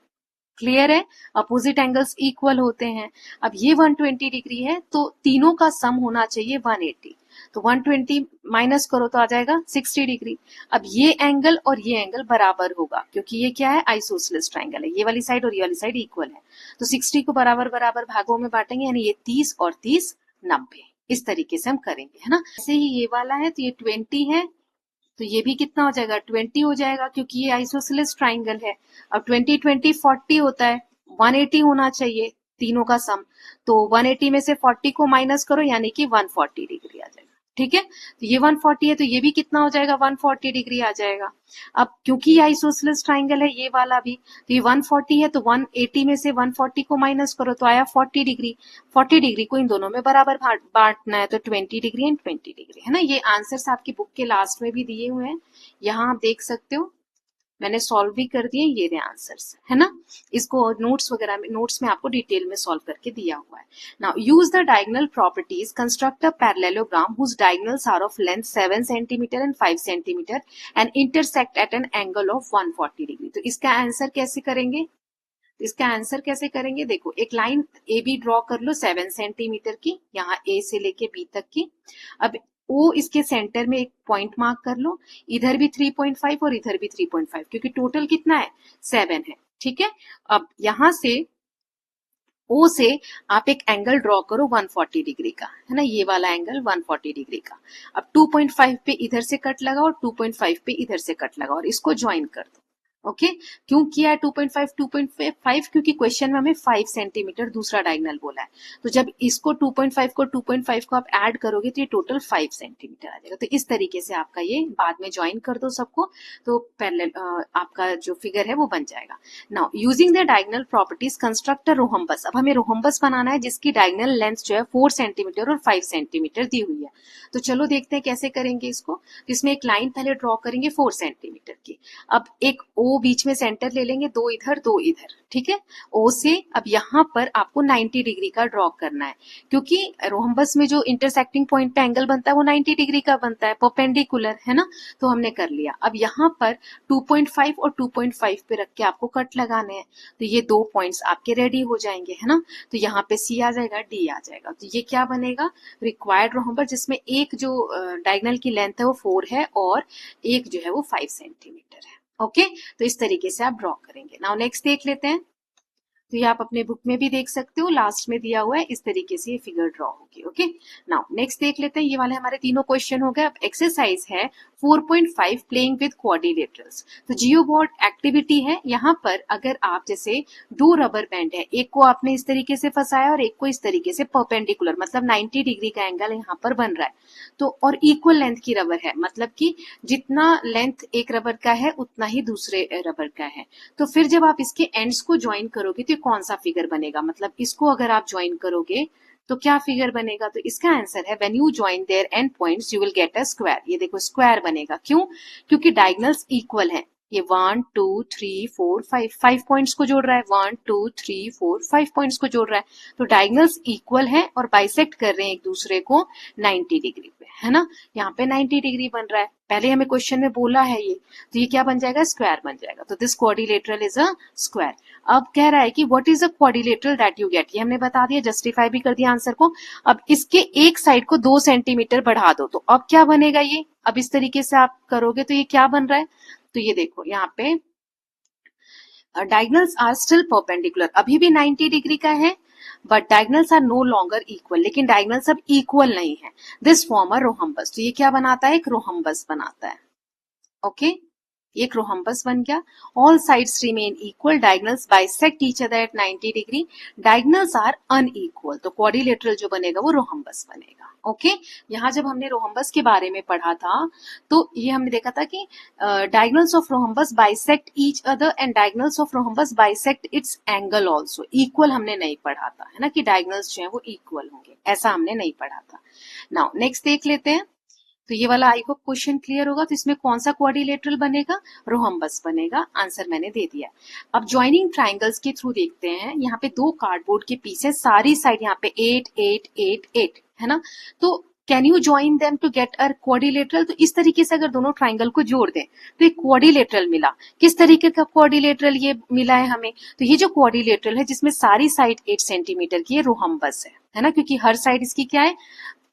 S1: क्लियर है, अपोजिट एंगल्स इक्वल होते हैं। अब ये 120 डिग्री है तो तीनों का सम होना चाहिए 180, तो 120 माइनस करो तो आ जाएगा 60 डिग्री। अब ये एंगल और ये एंगल बराबर होगा क्योंकि ये क्या है, आइसोसेलेस ट्राइंगल है, ये वाली साइड और ये वाली साइड इक्वल है, तो 60 को बराबर बराबर भागों में बांटेंगे, यानी ये 30 और 30 90, इस तरीके से हम करेंगे, है ना। ऐसे ही ये वाला है तो ये 20 है तो ये भी कितना हो जाएगा, 20 हो जाएगा क्योंकि ये आइसोसेलेस ट्राइंगल है। अब 20 20 40 होता है, 180 होना चाहिए तीनों का सम, तो 180 में से 40 को माइनस करो यानी कि 140 डिग्री आ जाएगा। ठीक है, तो ये 140 है तो ये भी कितना हो जाएगा, 140 डिग्री आ जाएगा। अब क्योंकि ये आइसोसेलेस ट्राइंगल है ये वाला भी, तो ये 140 है तो 180 में से 140 को माइनस करो तो आया 40 डिग्री। 40 डिग्री को इन दोनों में बराबर बांटना है, तो 20 डिग्री एंड 20 डिग्री, है ना। ये आंसर्स आपकी बुक के लास्ट में भी दिए हुए हैं, यहाँ आप देख सकते हो, मैंने सॉल्व भी कर दिए, ये रहे आंसर्स, है ना। इसको नोट्स वगैरह में, नोट्स में आपको डिटेल में सॉल्व करके दिया हुआ है। Now use the diagonal properties, construct a parallelogram whose diagonals are of length 7 centimetre and 5 centimetre and intersect at an angle of 140 degree. तो इसका आंसर कैसे करेंगे, इसका आंसर कैसे करेंगे, देखो एक लाइन ए बी ड्रॉ कर लो 7 सेंटीमीटर की, यहाँ ए से लेके बी तक की। अब ओ इसके सेंटर में एक पॉइंट मार्क कर लो, इधर भी 3.5 और इधर भी 3.5, क्योंकि टोटल कितना है, 7 है। ठीक है, अब यहां से ओ से आप एक एंगल ड्रॉ करो 140 डिग्री का, है ना, ये वाला एंगल 140 डिग्री का। अब 2.5 पे इधर से कट लगाओ और 2.5 पे इधर से कट लगाओ और इसको ज्वाइन कर दो। ओके, क्यों किया है 2.5 2.5, क्योंकि क्वेश्चन में हमें 5 सेंटीमीटर दूसरा डायगोनल बोला है, तो जब इसको 2.5 को 2.5 को आप ऐड करोगे तो ये टोटल 5 सेंटीमीटर आ जाएगा। तो इस तरीके से आपका ये बाद में ज्वाइन कर दो सबको, तो पैरेलल आपका जो फिगर है वो बन जाएगा। Now using the diagonal properties construct a rhombus. अब हमें रोहम्बस बनाना है जिसकी डायगोनल लेंथ जो है 4 सेंटीमीटर और 5 सेंटीमीटर दी हुई है। तो चलो देखते हैं कैसे करेंगे इसको। इसमें एक लाइन पहले ड्रॉ करेंगे 4 सेंटीमीटर की। अब एक ओ O बीच में सेंटर ले लेंगे, दो इधर, ठीक है। O से अब यहाँ पर आपको 90 डिग्री का ड्रॉ करना है, क्योंकि रोहम्बस में जो इंटरसेक्टिंग पॉइंट पे एंगल बनता है वो 90 डिग्री का बनता है, परपेंडिकुलर, है ना। तो हमने कर लिया। अब यहाँ पर 2.5 और 2.5 पे रख के आपको कट लगाने हैं, तो ये 2 पॉइंट्स आपके रेडी हो जाएंगे, है ना। तो यहाँ पे C आ जाएगा, D आ जाएगा। तो ये क्या बनेगा, रिक्वायर्ड रोहम्बस, जिसमें एक जो डायगोनल की लेंथ है वो 4 है और एक जो है वो 5 सेंटीमीटर है। ओके, तो इस तरीके से आप ड्रॉ करेंगे। नाउ नेक्स्ट देख लेते हैं। तो ये आप अपने बुक में भी देख सकते हो, लास्ट में दिया हुआ है, इस तरीके से ये फिगर ड्रॉ होगी। ओके, नाउ नेक्स्ट देख लेते हैं। ये वाले हमारे तीनों क्वेश्चन हो गए। अब एक्सरसाइज है 4.5 प्लेइंग विद क्वाड्रिलेटरल्स। तो जियोबोर्ड एक्टिविटी है। यहाँ पर अगर आप जैसे दो रबर बैंड है, एक को आपने इस तरीके से फंसाया और एक को इस तरीके से परपेंडिकुलर, मतलब 90 डिग्री का एंगल यहाँ पर बन रहा है, तो और इक्वल लेंथ की रबर है, मतलब कि जितना लेंथ एक रबर का है उतना ही दूसरे रबर का है। तो फिर जब आप इसके एंड्स को ज्वाइन करोगे तो कौन सा फिगर बनेगा, मतलब इसको अगर आप ज्वाइन करोगे तो क्या फिगर बनेगा। तो इसका आंसर है when you join their end points you will get a square. ये देखो स्क्वायर बनेगा, क्यों, क्योंकि डायगोनल्स इक्वल हैं। ये 1 2 3 4 5 पॉइंट्स को जोड़ रहा है, 1 2 3 4 5 पॉइंट्स को जोड़ रहा है। तो डायगोनल्स इक्वल हैं और बाइसेक्ट कर रहे हैं एक दूसरे को 90 डिग्री पे, है ना। यहाँ पे 90 डिग्री बन रहा है, पहले हमें क्वेश्चन में बोला है ये, तो ये क्या बन जाएगा, स्क्वायर बन जाएगा। तो this quadrilateral is a square. अब कह रहा है कि what is a quadrilateral that you get, ये हमने बता दिया, जस्टिफाई भी कर दिया आंसर को। अब इसके एक साइड को 2 सेंटीमीटर बढ़ा दो, तो अब क्या बनेगा ये, अब इस तरीके से आप करोगे तो ये क्या बन रहा है। तो ये देखो यहाँ पे डायगोनल्स आर स्टिल परपेंडिकुलर, अभी भी 90 डिग्री का है, but diagonals are no longer equal, लेकिन डायगोनल्स अब इक्वल नहीं है। दिस फॉर्म अ रोहम्बस, तो ये क्या बनाता है, एक रोहम्बस बनाता है। ओके, एक रोहम्बस बन गया। All sides remain equal, diagonals bisect each other at 90 degree, diagonals are unequal, तो क्वाड्रिलेटरल जो बनेगा वो रोहम्बस बनेगा। ओके, यहाँ जब हमने रोहम्बस के बारे में पढ़ा था तो ये हमने देखा था कि diagonals of rhombus bisect each other and diagonals of rhombus bisect its angle also. Equal हमने नहीं पढ़ा था, है ना, कि डायगोनल्स जो है वो इक्वल होंगे, ऐसा हमने नहीं पढ़ा था। नाउ नेक्स्ट देख लेते हैं। तो ये वाला आई होप क्वेश्चन क्लियर होगा। तो इसमें कौन सा क्वाड्रिलेटरल बनेगा, रोहम्बस बनेगा, आंसर मैंने दे दिया। अब ज्वाइनिंग ट्राइंगल्स के थ्रू देखते हैं। यहाँ पे 2 कार्डबोर्ड के पीसेस, सारी साइड यहाँ पे 8 8 8 8 है ना। तो can you join them to get a quadrilateral. तो इस तरीके से अगर दोनों ट्राइंगल को जोड़ दें तो एक क्वाड्रिलेटरल मिला। किस तरीके का क्वाड्रिलेटरल ये मिला है हमें, तो ये जो क्वाड्रिलेटरल है जिसमें सारी साइड 8 सेंटीमीटर की, ये रोहम्बस है ना, क्योंकि हर साइड इसकी क्या है,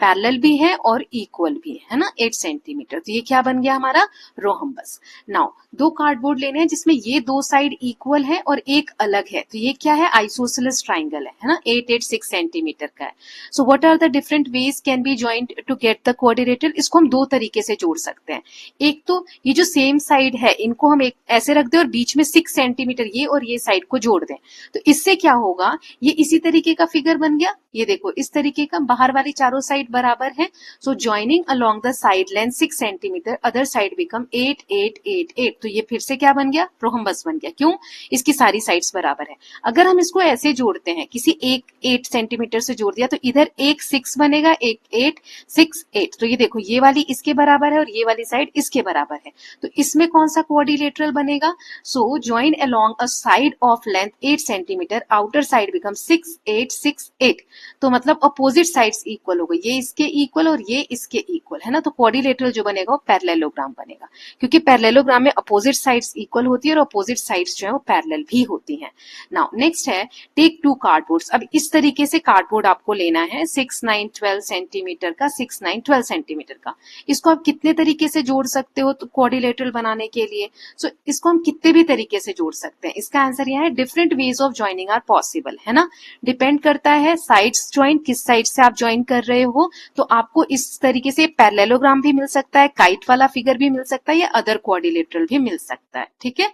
S1: पैरेलल भी है और इक्वल भी है ना, 8 सेंटीमीटर। तो ये क्या बन गया हमारा, रोहम्बस। नाउ 2 कार्डबोर्ड लेने हैं जिसमें ये 2 साइड इक्वल है और एक अलग है, तो ये क्या है, आइसोसेलेस ट्राइंगल है ना, 8 8 6 सेंटीमीटर का है। So what are the different ways can be joined to get the quadrilateral. इसको हम 2 तरीके से जोड़ सकते हैं। एक तो ये जो सेम साइड है इनको हम एक ऐसे रख दें और बीच में 6 सेंटीमीटर ये और ये साइड को जोड़ दें, तो इससे क्या होगा, ये इसी तरीके का फिगर बन गया। ये देखो इस तरीके का, बाहर वाली चारों साइड बराबर है। So joining along the side length 6 centimetre, other side become 8 8 8 8। तो ये फिर से क्या बन गया, रोहम्बस बन गया, क्यों, इसकी सारी साइड्स बराबर है। अगर हम इसको ऐसे जोड़ते हैं, किसी एक 8 सेंटीमीटर से जोड़ दिया, तो इधर एक 6 बनेगा, एक 8 6 8। तो ये देखो ये वाली इसके बराबर है और ये वाली साइड इसके बराबर है। तो इसमें कौन सा क्वाड्रिलेटरल बनेगा, सो join along a side of length 8 centimetre, outer side become 6 8 6 8। तो मतलब अपोजिट साइड्स इक्वल हो गई, ये इसके इक्वल और ये इसके इक्वल, है ना। तो क्वाड्रिलेटरल जो बनेगा वो पैरेललोग्राम बनेगा, क्योंकि पैरेललोग्राम में अपोजिट साइड्स इक्वल होती है और अपोजिट साइड्स जो है वो पैरेलल भी होती हैं। नाउ नेक्स्ट है टेक 2 कार्डबोर्ड्स। अब इस तरीके से कार्डबोर्ड आपको लेना है 6 9 12 सेंटीमीटर का, 6 9 12 सेंटीमीटर का। इसको आप कितने तरीके से जोड़ सकते हो तो क्वाड्रिलेटरल बनाने के लिए, सो इसको हम कितने भी तरीके से जोड़ सकते हैं। इसका आंसर यह है different ways of joining are possible, है ना। डिपेंड करता है साइड्स ज्वाइन, किस साइड से आप ज्वाइन कर रहे हो। तो आपको इस तरीके से पैरेललोग्राम भी मिल सकता है, काइट वाला फिगर भी मिल सकता है, या अदर क्वाड्रिलेटरल भी मिल सकता है, ठीक है।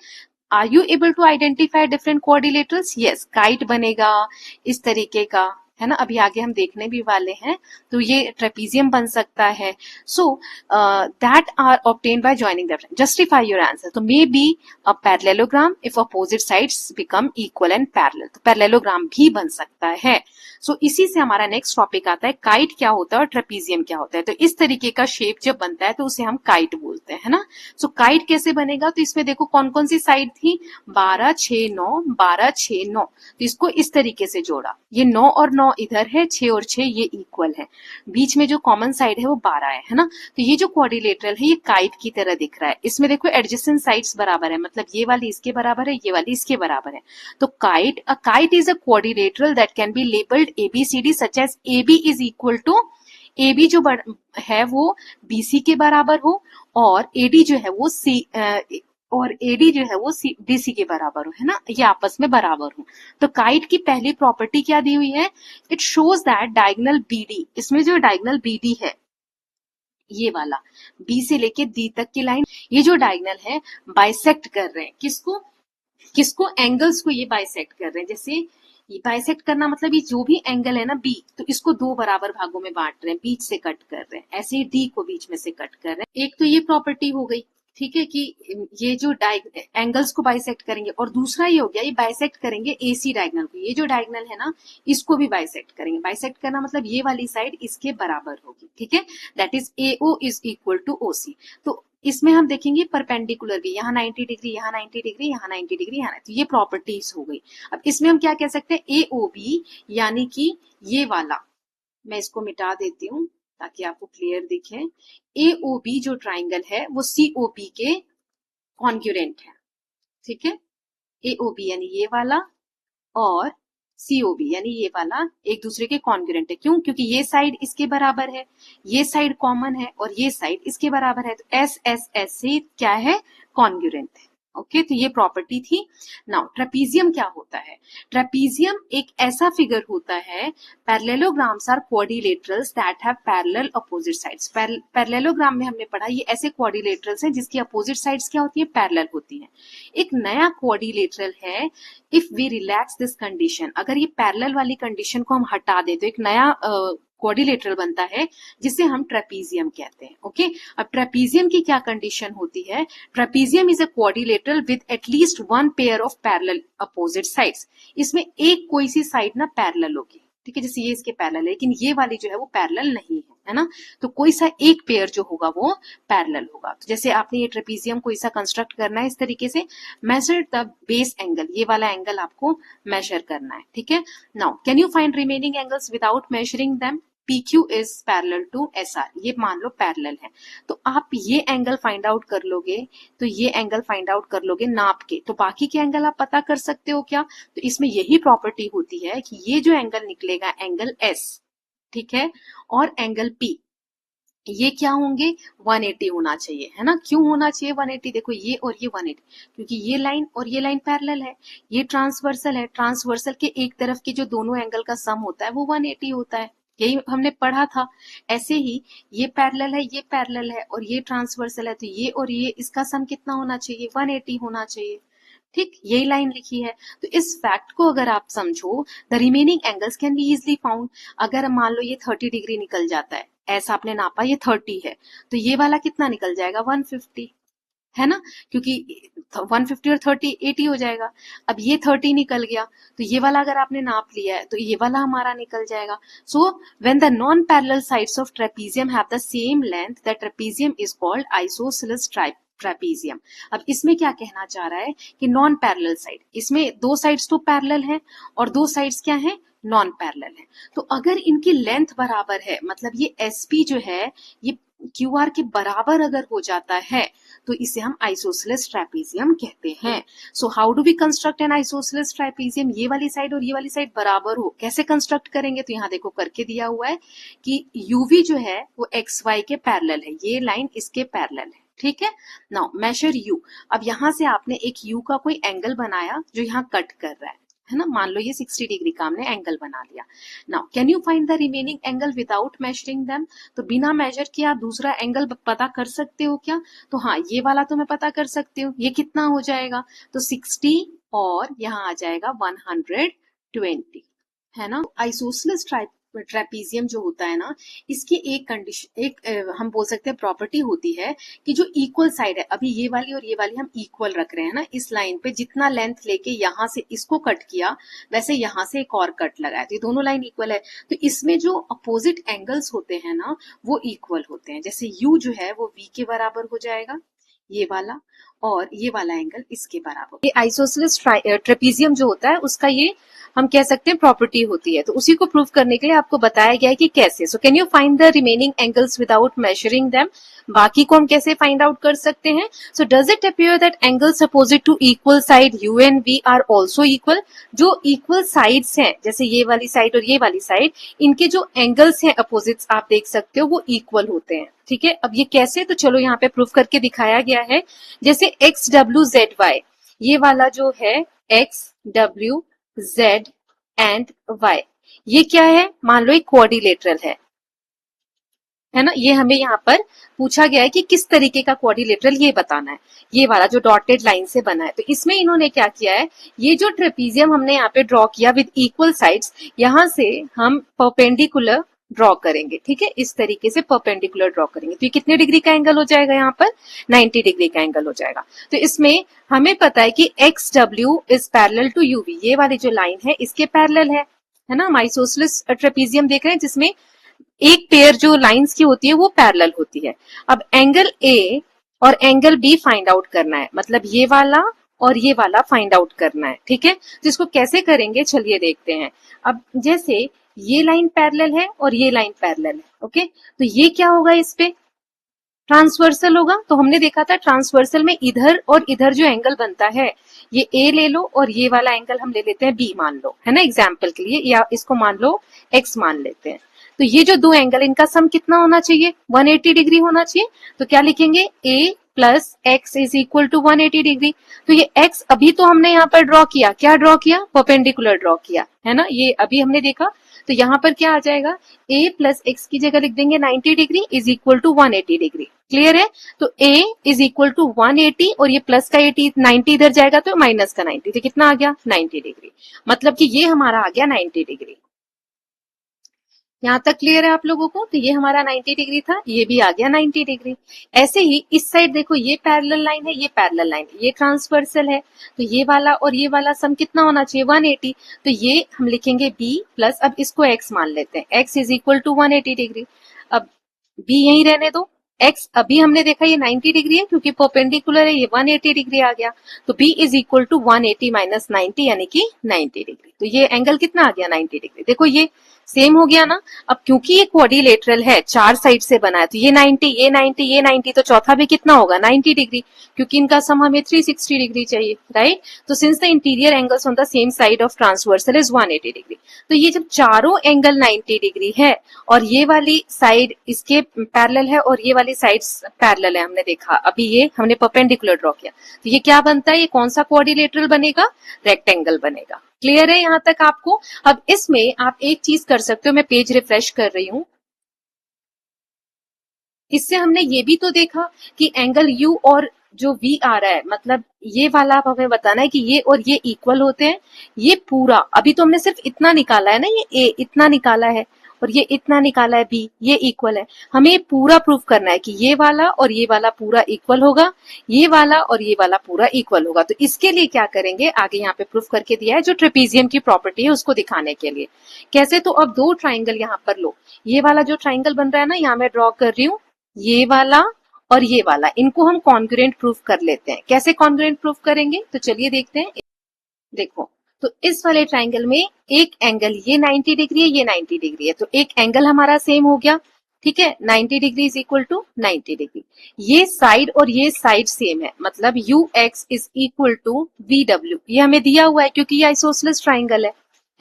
S1: Are you able to identify different quadrilaterals, yes, kite बनेगा इस तरीके का, है ना, अभी आगे हम देखने भी वाले हैं। तो ये ट्रेपीजियम बन सकता है। So that are obtained by joining the justify your answer. तो may be a parallelogram if opposite sides become equal and parallel, तो पैरेललोग्राम भी बन सकता है। सो इसी से हमारा नेक्स्ट टॉपिक आता है काइट क्या होता है और ट्रेपीजियम क्या होता है। तो इस तरीके का शेप जब बनता है तो उसे हम काइट बोलते हैं, है ना। सो काइट कैसे बनेगा, तो इसमें देखो कौन कौन सी साइड थी, 12 6 9, 12 6 9। तो इसको इस तरीके से जोड़ा, ये 9 और 9 इधर है, 6 और 6 ये इक्वल है, बीच में जो कॉमन साइड है वो 12 है ना। तो ये जो क्वाड्रिलेटरल है ये काइट की तरह दिख रहा है। इसमें देखो एडजेसेंट साइड्स बराबर है, मतलब ये वाली इसके बराबर है, ये वाली इसके बराबर है। तो kite is a quadrilateral that can be labelled ABCD such as AB is equal to, AB जो है वो BC के बराबर हो, और AD जो है वो AD जो है वो BC के बराबर हो, है ना, ये आपस में बराबर हो। तो काइट की पहली प्रॉपर्टी क्या दी हुई है, it shows that diagonal BD, इसमें जो डायगोनल BD है ये वाला B से लेके D तक की लाइन, ये जो डायगोनल है बाइसेक्ट कर रहे हैं किसको, एंगल्स को ये बाइसेक्ट कर रहे हैं। जैसे ये बाइसेक्ट करना मतलब ये जो भी एंगल है ना B, तो इसको दो बराबर भागों में बांट रहे हैं, बीच से कट कर रहे हैं, ऐसे ही D को बीच में से कट कर रहे हैं। एक तो ये प्रॉपर्टी हो गई, ठीक है, कि ये जो एंगल्स को बाइसेक्ट करेंगे, और दूसरा ये हो गया ये बाइसेक्ट करेंगे AC डायगोनल को, ये जो डायगोनल है ना इसको भी बाइसेक्ट करेंगे। बाइसेक्ट करना मतलब ये वाली साइड इसके बराबर होगी, ठीक है, that is AO is equal to OC। तो इसमें हम देखेंगे परपेंडिकुलर भी, यहाँ 90 डिग्री, यहाँ 90 डिग्री, यहाँ 90 डिग्री, यहाँ, तो ये प्रॉपर्टीज हो गई। अब इसमें हम क्या कह सकते हैं, AOB यानी कि ये वाला, मैं इसको मिटा देती हूँ ताकि आपको क्लियर दिखे। AOB जो ट्राइंगल है वो COB के कॉन्ग्रुएंट है, ठीक है। AOB यानी ये वाला और COB यानी ये वाला एक दूसरे के कॉन्ग्रुएंट है। क्यों, क्योंकि ये साइड इसके बराबर है, ये साइड कॉमन है, और ये साइड इसके बराबर है, तो SSS से क्या है, कॉन्ग्रुएंट है। ओके, तो ये प्रॉपर्टी थी। नाउ ट्रेपीजियम क्या होता है, ट्रेपीजियम एक ऐसा फिगर होता है, parallelograms are quadrilaterals that have parallel opposite sides. Parallelogram में हमने पढ़ा ये ऐसे क्वाड्रिलेटरल्स हैं जिसकी अपोजिट साइड्स क्या होती है, पैरेलल होती हैं। एक नया क्वाड्रिलेटरल है, if we relax this condition, अगर ये पैरेलल वाली कंडीशन को हम हटा दे तो एक नया क्वाड्रिलेटरल बनता है जिसे हम ट्रेपीजियम कहते हैं। ओके, अब ट्रेपीजियम की क्या कंडीशन होती है, trapezium is a quadrilateral with at least one pair of parallel opposite sides. इसमें एक कोई सी साइड ना पैरेलल होगी, ठीक है, जैसे ये इसके पैरेलल है, लेकिन ये वाली जो है वो पैरेलल नहीं है ना, तो कोई सा एक पेयर जो होगा वो पैरेलल होगा। तो जैसे आपने ये ट्रेपीजियम कोई सा कंस्ट्रक्ट करना है इस तरीके से, मेजर द बेस एंगल, ये वाला एंगल आपको मेजर करना है, ठीक है। Now can you find remaining angles without measuring them, PQ is parallel to SR, ये मान लो पैरेलल है, तो आप ये एंगल फाइंड आउट कर लोगे, तो ये एंगल फाइंड आउट कर लोगे नाप के, तो बाकी के एंगल आप पता कर सकते हो क्या। तो इसमें यही प्रॉपर्टी होती है कि ये जो एंगल निकलेगा एंगल S, ठीक है, और एंगल P, ये क्या होंगे, 180 होना चाहिए, है ना। क्यों होना चाहिए 180, देखो ये और ये 180, क्योंकि ये लाइन और ये लाइन पैरेलल है, ये ट्रांसवर्सल है, ट्रांसवर्सल के एक तरफ के जो दोनों एंगल का सम होता है वो 180 होता है, यही हमने पढ़ा था। ऐसे ही ये पैरेलल है, ये पैरेलल है, और ये ट्रांसवर्सल है, तो ये और ये इसका सम कितना होना चाहिए, 180 होना चाहिए, ठीक, यही लाइन लिखी है। तो इस फैक्ट को अगर आप समझो, the remaining angles can be easily found. अगर मान लो ये 30 डिग्री निकल जाता है, ऐसा आपने नापा ये 30 है, तो ये वाला कितना निकल जाएगा, 150, है ना, क्योंकि 150 और 30 80 हो जाएगा। अब ये 30 निकल गया, तो ये वाला अगर आपने नाप लिया है तो ये वाला हमारा निकल जाएगा। So when the non parallel sides of trapezium have the same length, the trapezium is called isosceles trapezium. अब इसमें क्या कहना चाह रहा है कि नॉन पैरेलल साइड, इसमें दो साइड्स तो पैरेलल हैं और दो साइड्स क्या हैं, नॉन पैरेलल है। तो अगर इनकी लेंथ बराबर है, मतलब ये SP जो है ये QR के बराबर अगर हो जाता है, तो इसे हम आइसोसेलेस ट्रेपीजियम कहते हैं। So how do we construct an isosceles trapezium, ये वाली साइड और ये वाली साइड बराबर हो, कैसे कंस्ट्रक्ट करेंगे, तो यहाँ देखो करके दिया हुआ है कि UV जो है वो XY के पैरेलल है, ये लाइन इसके पैरेलल है, ठीक है। नाउ मेजर U, अब यहाँ से आपने एक U का कोई एंगल बनाया जो यहाँ कट कर रहा है ना, मान लो ये 60 डिग्री का हमने एंगल बना लिया। Now can you find the remaining angle without measuring them, तो बिना मेजर किया दूसरा एंगल पता कर सकते हो क्या, तो हाँ ये वाला तो मैं पता कर सकती हूँ, ये कितना हो जाएगा, तो 60 और यहाँ आ जाएगा 120, है ना। आइसोसेलेस ट्रेपीजियम जो होता है ना, इसकी एक कंडीशन, हम बोल सकते हैं प्रॉपर्टी होती है कि जो इक्वल साइड है, अभी ये वाली और ये वाली हम इक्वल रख रहे हैं ना, इस लाइन पे जितना लेंथ लेके यहां से इसको कट किया, वैसे यहां से एक और कट लगाया, तो ये दोनों लाइन इक्वल है। तो इसमें जो अपोजिट एंगल्स होते हैं ना, वो इक्वल होते हैं। जैसे यू जो है वो वी के बराबर हो जाएगा, ये वाला, और ये वाला एंगल इसके बराबर। ये आइसोसेलेस ट्रेपीजियम जो होता है उसका ये हम कह सकते हैं प्रॉपर्टी होती है। तो उसी को प्रूव करने के लिए आपको बताया गया है कि कैसे। So can you find the remaining angles without measuring them. बाकी को हम कैसे फाइंड आउट कर सकते हैं। So does it appear that angles opposite to equal side U and V are also equal. जो इक्वल साइड्स हैं, जैसे ये वाली साइड और ये वाली साइड, इनके जो एंगल्स हैं अपोजिट्स, आप देख सकते हो वो इक्वल होते हैं। ठीक है, अब ये कैसे, तो चलो यहाँ पे प्रूफ करके दिखाया गया है। जैसे एक्स डब्ल्यू जेड वाई, ये वाला जो है X W Z and Y, ये क्या है, मान लो एक क्वाड्रिलेटरल है ना। ये हमें यहाँ पर पूछा गया है कि किस तरीके का क्वाड्रिलेटरल ये बताना है। ये वाला जो डॉटेड लाइन से बना है, तो इसमें इन्होंने क्या किया है, ये जो ट्रेपीजियम हमने यहाँ पे ड्रॉ किया विद इक्वल साइड्स, यहां से हम परपेंडिकुलर ड्रॉ करेंगे। ठीक है, इस तरीके से परपेंडिकुलर ड्रॉ करेंगे, तो ये कितने डिग्री का एंगल हो जाएगा, यहाँ पर 90 डिग्री का एंगल हो जाएगा। तो इसमें हमें पता है कि X W is parallel to UV, ये वाली जो लाइन है इसके पैरेलल है ना। हम आइसोसेलेस ट्रेपीजियम देख रहे हैं जिसमें एक पेयर जो लाइंस की होती है वो पैरेलल होती है। अब एंगल ए और एंगल बी फाइंड आउट करना है, मतलब ये वाला और ये वाला फाइंड आउट करना है। ठीक है, तो इसको कैसे करेंगे, चलिए देखते हैं। अब जैसे ये लाइन पैरेलल है और ये लाइन पैरेलल है, ओके, तो ये क्या होगा, इस पे ट्रांसवर्सल होगा। तो हमने देखा था ट्रांसवर्सल में इधर और इधर जो एंगल बनता है, ये ए ले लो और ये वाला एंगल हम ले लेते हैं बी मान लो, है ना, एग्जाम्पल के लिए, या इसको मान लो एक्स मान लेते हैं। तो ये जो दो एंगल, इनका सम कितना होना चाहिए, 180 डिग्री होना चाहिए। तो क्या लिखेंगे, A plus X is equal to 180 degree. तो ये एक्स अभी तो हमने यहाँ पर ड्रॉ किया, क्या ड्रॉ किया, परपेंडिकुलर ड्रॉ किया, है ना, ये अभी हमने देखा। तो यहाँ पर क्या आ जाएगा, a प्लस एक्स की जगह लिख देंगे 90 degree is equal to 180 degree. Clear है, तो a इज इक्वल टू 180 और ये प्लस का 80, 90 इधर जाएगा तो माइनस का 90, तो कितना आ गया 90 डिग्री। मतलब कि ये हमारा आ गया 90 डिग्री। यहाँ तक क्लियर है आप लोगों को। तो ये हमारा 90 डिग्री था, ये भी आ गया 90 डिग्री। ऐसे ही इस साइड देखो, ये पैरेलल लाइन है, ये पैरेलल लाइन है, ये ट्रांसवर्सल है, तो ये वाला और ये वाला सम कितना होना चाहिए, 180। तो ये हम लिखेंगे b प्लस, अब इसको x मान लेते हैं, x is equal to 180 degree. अब b यहीं रहने दो, x अभी हमने देखा ये 90 डिग्री है क्योंकि परपेंडिकुलर है, ये 180 डिग्री आ गया। तो b is equal to 180 minus 90 यानी कि 90 डिग्री। तो ये एंगल कितना आ गया, 90 डिग्री। देखो ये सेम हो गया ना। अब क्योंकि ये क्वाड्रिलेटरल है, चार साइड से बना है, तो ये 90, ये 90, ये 90, तो चौथा भी कितना होगा, 90 डिग्री, क्योंकि इनका सम हमें 360 डिग्री चाहिए, राइट। तो since the interior angles on the same side of transversal is 180 degree, तो ये जब चारों एंगल 90 डिग्री है और ये वाली साइड इसके पैरेलल है और ये वाली साइड पैरेलल है, हमने देखा अभी ये हमने परपेंडिकुलर ड्रॉ किया, तो ये क्या बनता है, ये कौन सा क्वाड्रिलेटरल बनेगा, रेक्टेंगल बनेगा। क्लियर है यहां तक आपको। अब इसमें आप एक चीज कर सकते हो, मैं पेज रिफ्रेश कर रही हूं, इससे हमने ये भी तो देखा कि एंगल u और जो v आ रहा है, मतलब ये वाला आप हमें बताना है कि ये और ये इक्वल होते हैं। ये पूरा अभी तो हमने सिर्फ इतना निकाला है ना, ये a इतना निकाला है और ये इतना निकाला है b, ये इक्वल है। हमें ये पूरा प्रूफ करना है कि ये वाला और ये वाला पूरा इक्वल होगा, ये वाला और ये वाला पूरा इक्वल होगा। तो इसके लिए क्या करेंगे, आगे यहाँ पे प्रूफ करके दिया है, जो ट्रेपीजियम की प्रॉपर्टी है उसको दिखाने के लिए। कैसे, तो अब दो ट्राइंगल यहाँ पर लो, ये वाला जो ट्राइंगल बन रहा है ना, यहाँ मैं ड्रॉ कर रही हूँ, ये वाला और ये वाला, इनको हम कॉन्ग्रुएंट प्रूफ कर लेते हैं। कैसे कॉन्ग्रुएंट प्रूफ करेंगे, तो चलिए देखते हैं। देखो, तो इस वाले ट्राइंगल में एक एंगल ये 90 डिग्री है, ये 90 डिग्री है, तो एक एंगल हमारा सेम हो गया। ठीक है, 90 degree is equal to 90 degree. ये साइड और ये साइड सेम है, मतलब U X is equal to V W, ये हमें दिया हुआ है क्योंकि ये आइसोसेलेस ट्राइंगल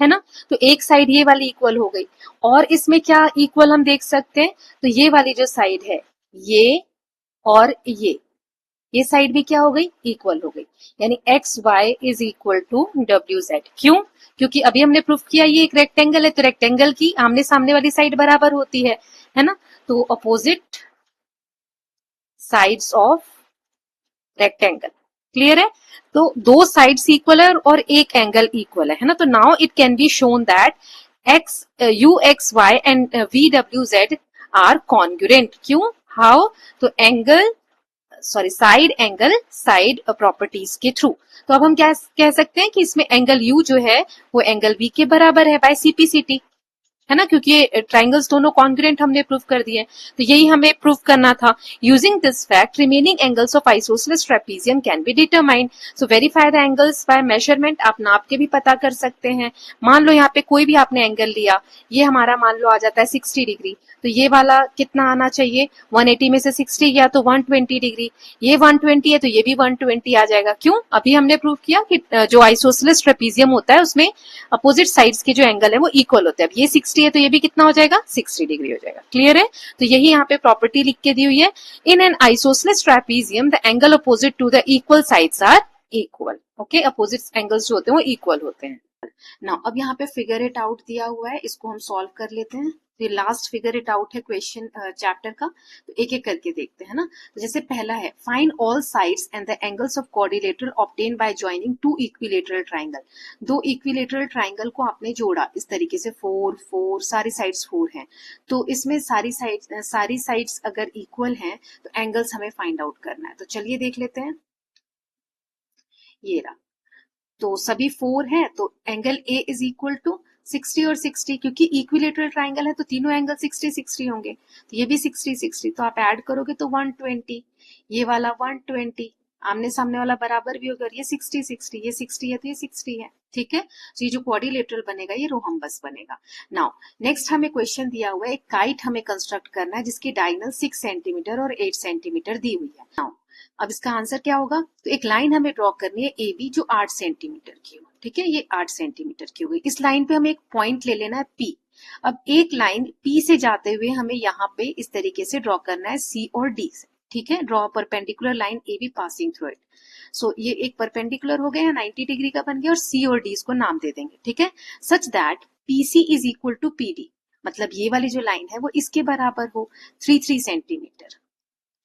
S1: है ना। तो एक साइड ये वाली इक्वल हो गई, और इसमें क्या इक्वल हम देख सकते हैं, तो ये वाली जो साइड है, ये और ये साइड भी क्या हो गई, इक्वल हो गई, यानी X Y is equal to W Z. क्यों, क्योंकि अभी हमने प्रूफ किया ये एक रेक्टेंगल है, तो रेक्टेंगल की आमने सामने वाली साइड बराबर होती है ना। तो opposite sides of rectangle, clear है। तो दो साइड्स इक्वल है और एक एंगल इक्वल है ना। तो now it can be shown that X U X Y and V W Z are congruent. क्यों? हाउ? तो angle side angle side properties के थ्रू। तो अब हम क्या कह सकते हैं कि इसमें एंगल यू जो है वो एंगल बी के बराबर है बाय सीपीसीटी, है ना, क्योंकि ये ट्राइंगल्स दोनों कॉन्ग्रुएंट हमने प्रूव कर दिए। तो यही हमें प्रूव करना था। Using this fact remaining angles of isosceles trapezium can be determined. So verify the angles by measurement. आप नाप के भी पता कर सकते हैं। मान लो यहाँ पे कोई भी आपने एंगल लिया, ये हमारा मान लो आ जाता है 60 डिग्री, तो ये वाला कितना आना चाहिए? 180 में से 60 गया तो 120 डिग्री। ये 120 है तो ये भी 120 आ जाएगा। क्यों? अभी हमने प्रूव किया कि जो आइसोसेलेस ट्रेपीजियम होता है उसमें अपोजिट साइड्स के जो एंगल है वो इक्वल होते हैं। अब ये 60 है तो ये भी कितना हो जाएगा? 60 डिग्री हो जाएगा। क्लियर है? तो यही यहाँ पे प्रॉपर्टी लिख के दी हुई है। In an isosceles trapezium the angle opposite to the equal sides are equal. Okay, opposite angles जो होते हैं वो इक्वल होते हैं। नाउ अब यहाँ पे फिगर इट आउट दिया हुआ है, इसको हम सॉल्व कर लेते हैं। तो ये लास्ट फिगर इट आउट है क्वेश्चन चैप्टर का। तो एक एक करके देखते हैं ना। तो जैसे पहला है find all sides and the angles of quadrilateral obtain bye joining two equilateral triangle. दो इक्विलेटरल ट्राइंगल को आपने जोड़ा इस तरीके से, 4 4 सारी साइड्स 4 हैं। तो इसमें सारी साइड्स अगर इक्वल हैं तो एंगल्स हमें फाइंड आउट करना है। तो चलिए देख लेते हैं। ये रहा, तो सभी 4 हैं तो angle A is equal to 60 और 60, क्योंकि इक्विलेटरल ट्राइंगल है तो तीनों एंगल 60 60 होंगे। तो ये भी 60 60, तो आप ऐड करोगे तो 120, ये वाला 120, आमने सामने वाला बराबर भी होगा। ये 60 60, ये 60 है तो ये 60 है। ठीक है, तो ये जो क्वाड्रिलेटरल बनेगा ये रोहम्बस बनेगा। नाउ नेक्स्ट हमें क्वेश्चन दिया हुआ है, एक काइट हमें कंस्ट्रक्ट करना है जिसकी डायगोनल 6 सेंटीमीटर और 8 सेंटीमीटर दी हुई है। नाउ अब इसका आंसर क्या होगा? तो एक लाइन हमें ड्रॉ करनी है ए बी जो 8 सेंटीमीटर की हो। ठीक है, ये 8 सेंटीमीटर की हो गई। इस लाइन पे हमें एक पॉइंट ले लेना है पी। अब एक लाइन पी से जाते हुए हमें यहाँ पे इस तरीके से ड्रॉ करना है सी और डी से। ठीक है, draw perpendicular line A B passing through it. So ये एक परपेंडिकुलर हो गया, 90 डिग्री का बन गया, और सी और डी इसको नाम दे देंगे। ठीक है, such that P C is equal to P D, मतलब ये वाली जो लाइन है वो इसके बराबर हो 3 सेंटीमीटर।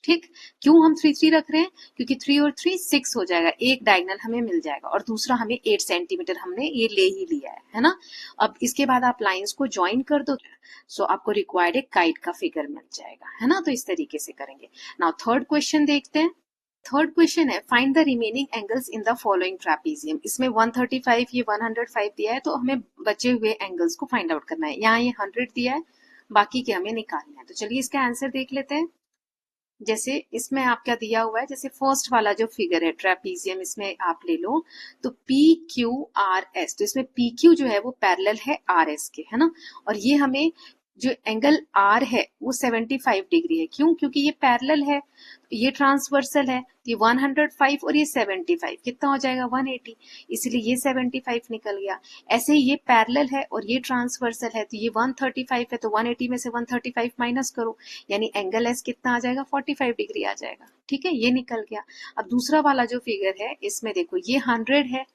S1: ठीक, क्यों हम 3 रख रहे हैं? क्योंकि 3 और 3 6 हो जाएगा, एक डायगोनल हमें मिल जाएगा, और दूसरा हमें 8 सेंटीमीटर हमने ये ले ही लिया है ना। अब इसके बाद आप लाइंस को ज्वाइन कर दो, सो आपको रिक्वायर्ड एक काइट का फिगर मिल जाएगा, है ना। तो इस तरीके से करेंगे। नाउ थर्ड क्वेश्चन देखते हैं। थर्ड क्वेश्चन है find the remaining angles in the following trapezium. इसमें 135 ये 105 दिया है, तो हमें बचे हुए एंगल्स को फाइंड आउट करना है। यहाँ ये 100 दिया है, बाकी के हमें निकालना है। तो चलिए इसका आंसर देख लेते हैं। जैसे इसमें आप क्या दिया हुआ है, जैसे फर्स्ट वाला जो फिगर है ट्रेपीजियम, इसमें आप ले लो तो पी क्यू आर एस, तो इसमें पी क्यू जो है वो पैरेलल है आर एस के, है ना। और ये हमें जो एंगल आर है वो 75 डिग्री है। क्यों? क्योंकि ये पैरेलल है, ये ट्रांसवर्सल है। ये 105 और ये 75 कितना हो जाएगा? 180, इसलिए ये 75 निकल गया। ऐसे ही ये पैरेलल है और ये ट्रांसवर्सल है, तो ये 135 है, तो 180 में से 135 माइनस करो, यानी एंगल एस कितना आ जाएगा? 45 डिग्री आ जाएगा। ठीक है, ये निकल गया। अब दूसरा वाला जो फिगर है इसमें देखो ये 100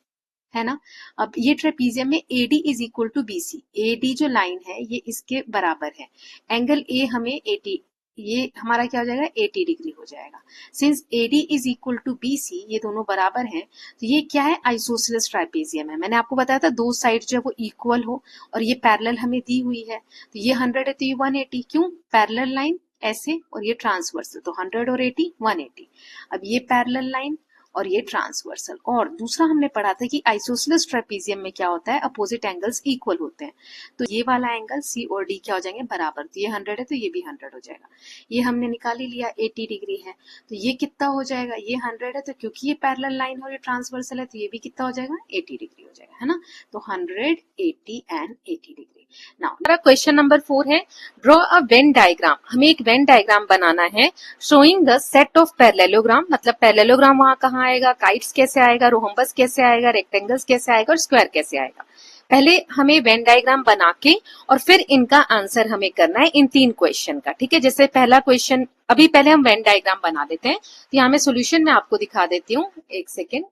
S1: है ना। अब ये ट्रेपीजियम में AD is equal to BC, AD जो लाइन है ये इसके बराबर है। एंगल A हमें 80, ये हमारा क्या हो जाएगा? 80 डिग्री हो जाएगा। Since AD is equal to BC, ये दोनों बराबर हैं, तो ये क्या है? आइसोसेलेस ट्राइपेजियम है। मैंने आपको बताया था दो साइड जो है वो इक्वल हो, और ये पैरेलल हमें दी हुई है। तो ये 100 है तो ये 180, क्यों? पैरेलल लाइन ऐसे, और ये ट्रांसवर्स, तो 100 और 80 180। अब ये पैरेलल लाइन और ये ट्रांसवर्सल। और दूसरा हमने पढ़ा था कि आइसोसेलेस ट्रेपीजियम में क्या होता है? अपोजिट एंगल्स इक्वल होते हैं। तो ये वाला एंगल सी और डी क्या हो जाएंगे? बराबर। तो ये 100 है तो ये भी 100 हो जाएगा। ये हमने निकाल ही लिया, 80 डिग्री है, तो ये कितना हो जाएगा? ये 100 है, तो क्योंकि ये पैरेलल लाइन और ये ट्रांसवर्सल है तो ये भी कितना हो जाएगा? 80 डिग्री हो जाएगा, है ना। तो 100 80 एंड 80 डिग्री। नाउ हमारा क्वेश्चन नंबर 4 है ड्रॉ अ वेन डायग्राम। हमें एक वेन डायग्राम बनाना है showing the set of parallelogram. मतलब पैरेललोग्राम वहां कहाँ आएगा? काइट्स कैसे आएगा? रोहम्बस कैसे आएगा? रेक्टेंगल्स कैसे आएगा? और स्क्वायर कैसे आएगा? पहले हमें वेन डायग्राम बना के और फिर इनका आंसर हमें करना है इन 3 क्वेश्चन का। ठीक है, जैसे पहला क्वेश्चन, अभी पहले हम वेन डायग्राम बना देते हैं। तो यहाँ मैं सोल्यूशन में आपको दिखा देती हूँ, एक सेकेंड।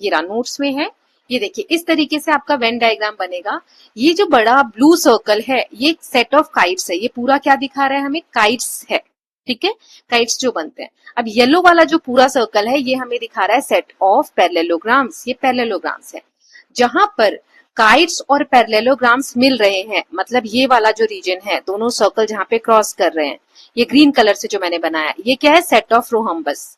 S1: ये रहा, नोट्स में है। ये देखिए इस तरीके से आपका वेन डायग्राम बनेगा। ये जो बड़ा ब्लू सर्कल है ये सेट ऑफ काइट्स है। ये पूरा क्या दिखा रहा है? हमें काइट्स है। ठीक है, काइट्स जो बनते हैं। अब येलो वाला जो पूरा सर्कल है ये हमें दिखा रहा है सेट ऑफ पैरेललोग्राम्स। ये पैरेललोग्राम्स है। जहां पर काइट्स और पैरेललोग्राम्स मिल रहे हैं, मतलब ये वाला जो रीजन है, दोनों सर्कल जहां पे क्रॉस कर रहे हैं, ये ग्रीन कलर से जो मैंने बनाया, ये क्या है, सेट ऑफ रोहम्बस।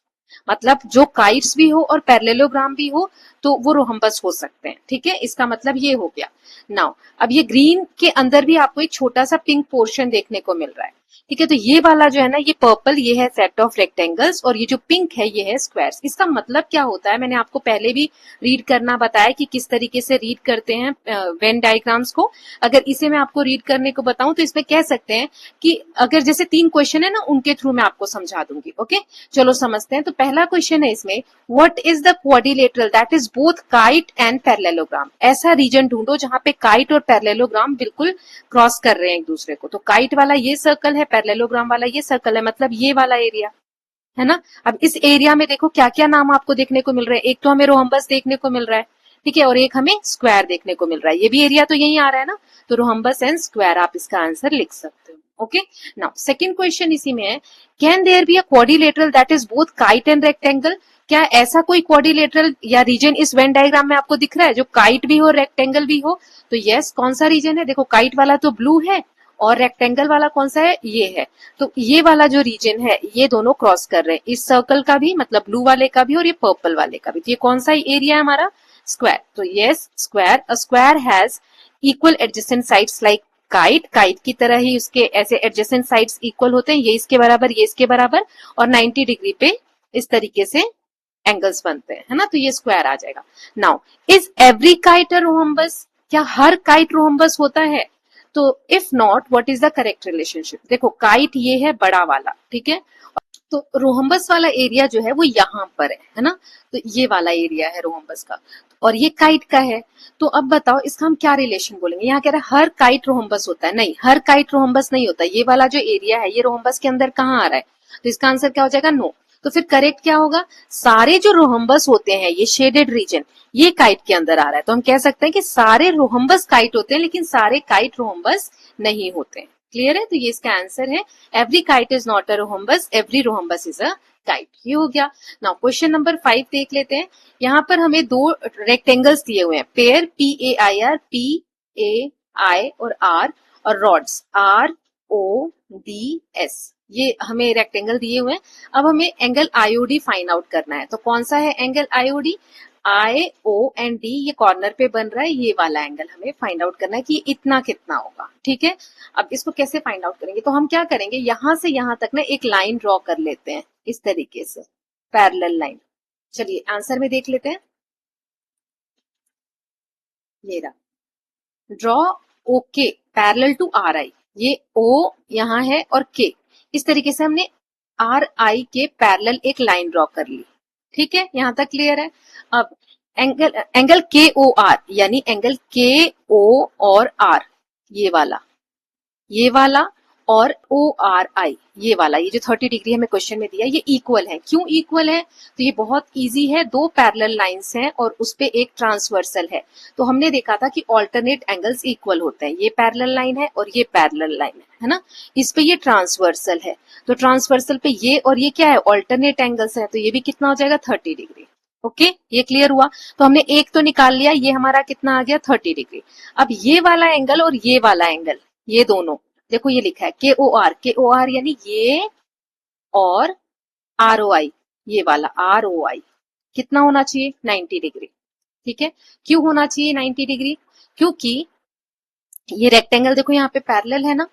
S1: मतलब जो काइट्स भी हो और पैरेललोग्राम भी हो तो वो रोहम्बस हो सकते हैं, ठीक है, इसका मतलब ये हो गया। नाउ अब ये ग्रीन के अंदर भी आपको एक छोटा सा पिंक पोर्शन देखने को मिल रहा है, ठीक है, तो ये वाला जो है ना, ये पर्पल, ये है सेट ऑफ रेक्टेंगल्स, और ये जो पिंक है ये है स्क्वायर्स। इसका मतलब क्या होता है, मैंने आपको पहले भी रीड करना बताया कि किस तरीके से रीड करते हैं वेन डायग्राम्स को। अगर इसे मैं आपको रीड करने को बताऊं तो इसमें कह सकते हैं कि अगर जैसे 3 क्वेश्चन है ना, उनके थ्रू मैं आपको समझा दूंगी। ओके, चलो समझते हैं। तो पहला क्वेश्चन है इसमें, what is the quadrilateral that is both kite and parallelogram. ऐसा रीजन ढूंढो जहां पे काइट और पैरेललोग्राम बिल्कुल क्रॉस कर रहे हैं एक दूसरे को। तो काइट वाला ये सर्कल है, पैरेललोग्राम वाला ये सर्कल है, मतलब ये वाला एरिया है ना। अब इस एरिया में देखो क्या क्या नाम आपको देखने को मिल रहे हैं, एक तो हमें रोहम्बस देखने को मिल रहा है, ठीक है, और एक हमें स्क्वायर देखने को मिल रहा है, ये भी एरिया तो यही आ रहा है ना, तो रोहम्बस एंड स्क्वायर आप इसका आंसर लिख सकते हो। ओके, नाउ सेकंड क्वेश्चन इसी में है, can there be a quadrilateral that is both kite and rectangle. क्या ऐसा कोई क्वाड्रिलेटरल या रीजन इस वेन डायग्राम में आपको दिख रहा है जो काइट भी हो रेक्टेंगल भी हो। तो यस, कौन सा रीजन है, देखो काइट वाला तो ब्लू है और रेक्टेंगल वाला कौन सा है, ये है। तो ये वाला जो रीजन है ये दोनों क्रॉस कर रहे हैं, इस सर्कल का भी, मतलब ब्लू वाले का भी और ये पर्पल वाले का भी। तो ये कौन सा एरिया है हमारा, स्क्वायर। तो yes, square, a square has equal adjacent sides like kite. Kite की तरह ही उसके ऐसे एडजेसेंट साइड्स इक्वल होते हैं, ये इसके बराबर, ये इसके बराबर, और 90 डिग्री पे इस तरीके से एंगल्स बनते हैं, है ना। तो ये स्क्वायर आ जाएगा। Now is every kite a rhombus, क्या हर काइट रोहम्बस होता है। तो if not, what is the correct relationship. देखो काइट ये है बड़ा वाला, ठीक है, तो रोहम्बस वाला एरिया जो है वो यहाँ पर है ना, तो ये वाला एरिया है रोहम्बस का, और ये काइट का है। तो अब बताओ इसका हम क्या रिलेशन बोलेंगे। यहाँ कह रहा है हर काइट रोहम्बस होता है, नहीं, हर काइट रोहम्बस नहीं होता, ये वाला जो एरिया है ये रोहम्बस के अंदर कहाँ आ रहा है, तो इसका आंसर क्या हो जाएगा, नो। तो फिर करेक्ट क्या होगा, सारे जो रोहम्बस होते हैं, ये शेडेड रीजन, ये काइट के अंदर आ रहा है, तो हम कह सकते हैं कि सारे रोहम्बस काइट होते हैं, लेकिन सारे काइट रोहम्बस नहीं होते हैं। क्लियर है, तो ये इसका आंसर है, every kite is not a rhombus, every rhombus is a kite. ये हो गया। नाउ क्वेश्चन नंबर 5 देख लेते हैं। यहाँ पर हमें 2 रेक्टेंगल्स दिए हुए हैं, पेयर PAIR, PAI और R, और रॉड्स RODS, ये हमें रेक्टेंगल दिए हुए हैं। अब हमें एंगल IOD फाइंड आउट करना है। तो कौन सा है angle IOD, IO and D, ये कॉर्नर पे बन रहा है, ये वाला एंगल हमें फाइंड आउट करना है कि इतना कितना होगा, ठीक है। अब इसको कैसे फाइंड आउट करेंगे, तो हम क्या करेंगे, यहां से यहां तक ना एक लाइन ड्रॉ कर लेते हैं इस तरीके से, पैरेलल लाइन। चलिए आंसर में देख लेते हैं, ये रहा, draw okay parallel to RI, ये O यहाँ है और K, इस तरीके से हमने RI के पैरेलल एक लाइन ड्रॉ कर ली, ठीक है, यहां तक क्लियर है। अब एंगल KOR, यानी एंगल KO और R, ये वाला और ORI, ये वाला, ये जो 30 डिग्री हमें क्वेश्चन में दिया, ये इक्वल है। क्यों इक्वल है, तो ये बहुत इजी है, 2 पैरेलल लाइंस हैं और उस पे एक ट्रांसवर्सल है। तो हमने देखा था कि ऑल्टरनेट एंगल्स इक्वल होते हैं, ये पैरेलल लाइन है और ये पैरेलल लाइन है ना, इस पे ये ट्रांसवर्सल है। तो ट्रांसवर्सल पे ये और ये क्या है, ऑल्टरनेट एंगल्स है, तो ये भी कितना हो जाएगा, 30 डिग्री। ओके, ये क्लियर हुआ। तो हमने एक तो निकाल लिया, ये हमारा कितना आ गया, 30 डिग्री। अब ये वाला एंगल और ये वाला एंगल, ये दोनों देखो, ये लिखा है KOR यानी ये, और ROI, ये वाला ROI कितना होना चाहिए, 90 डिग्री, ठीक है। क्यों होना चाहिए 90 डिग्री, क्योंकि ये रेक्टेंगल देखो यहाँ पे पैरेलल है ना,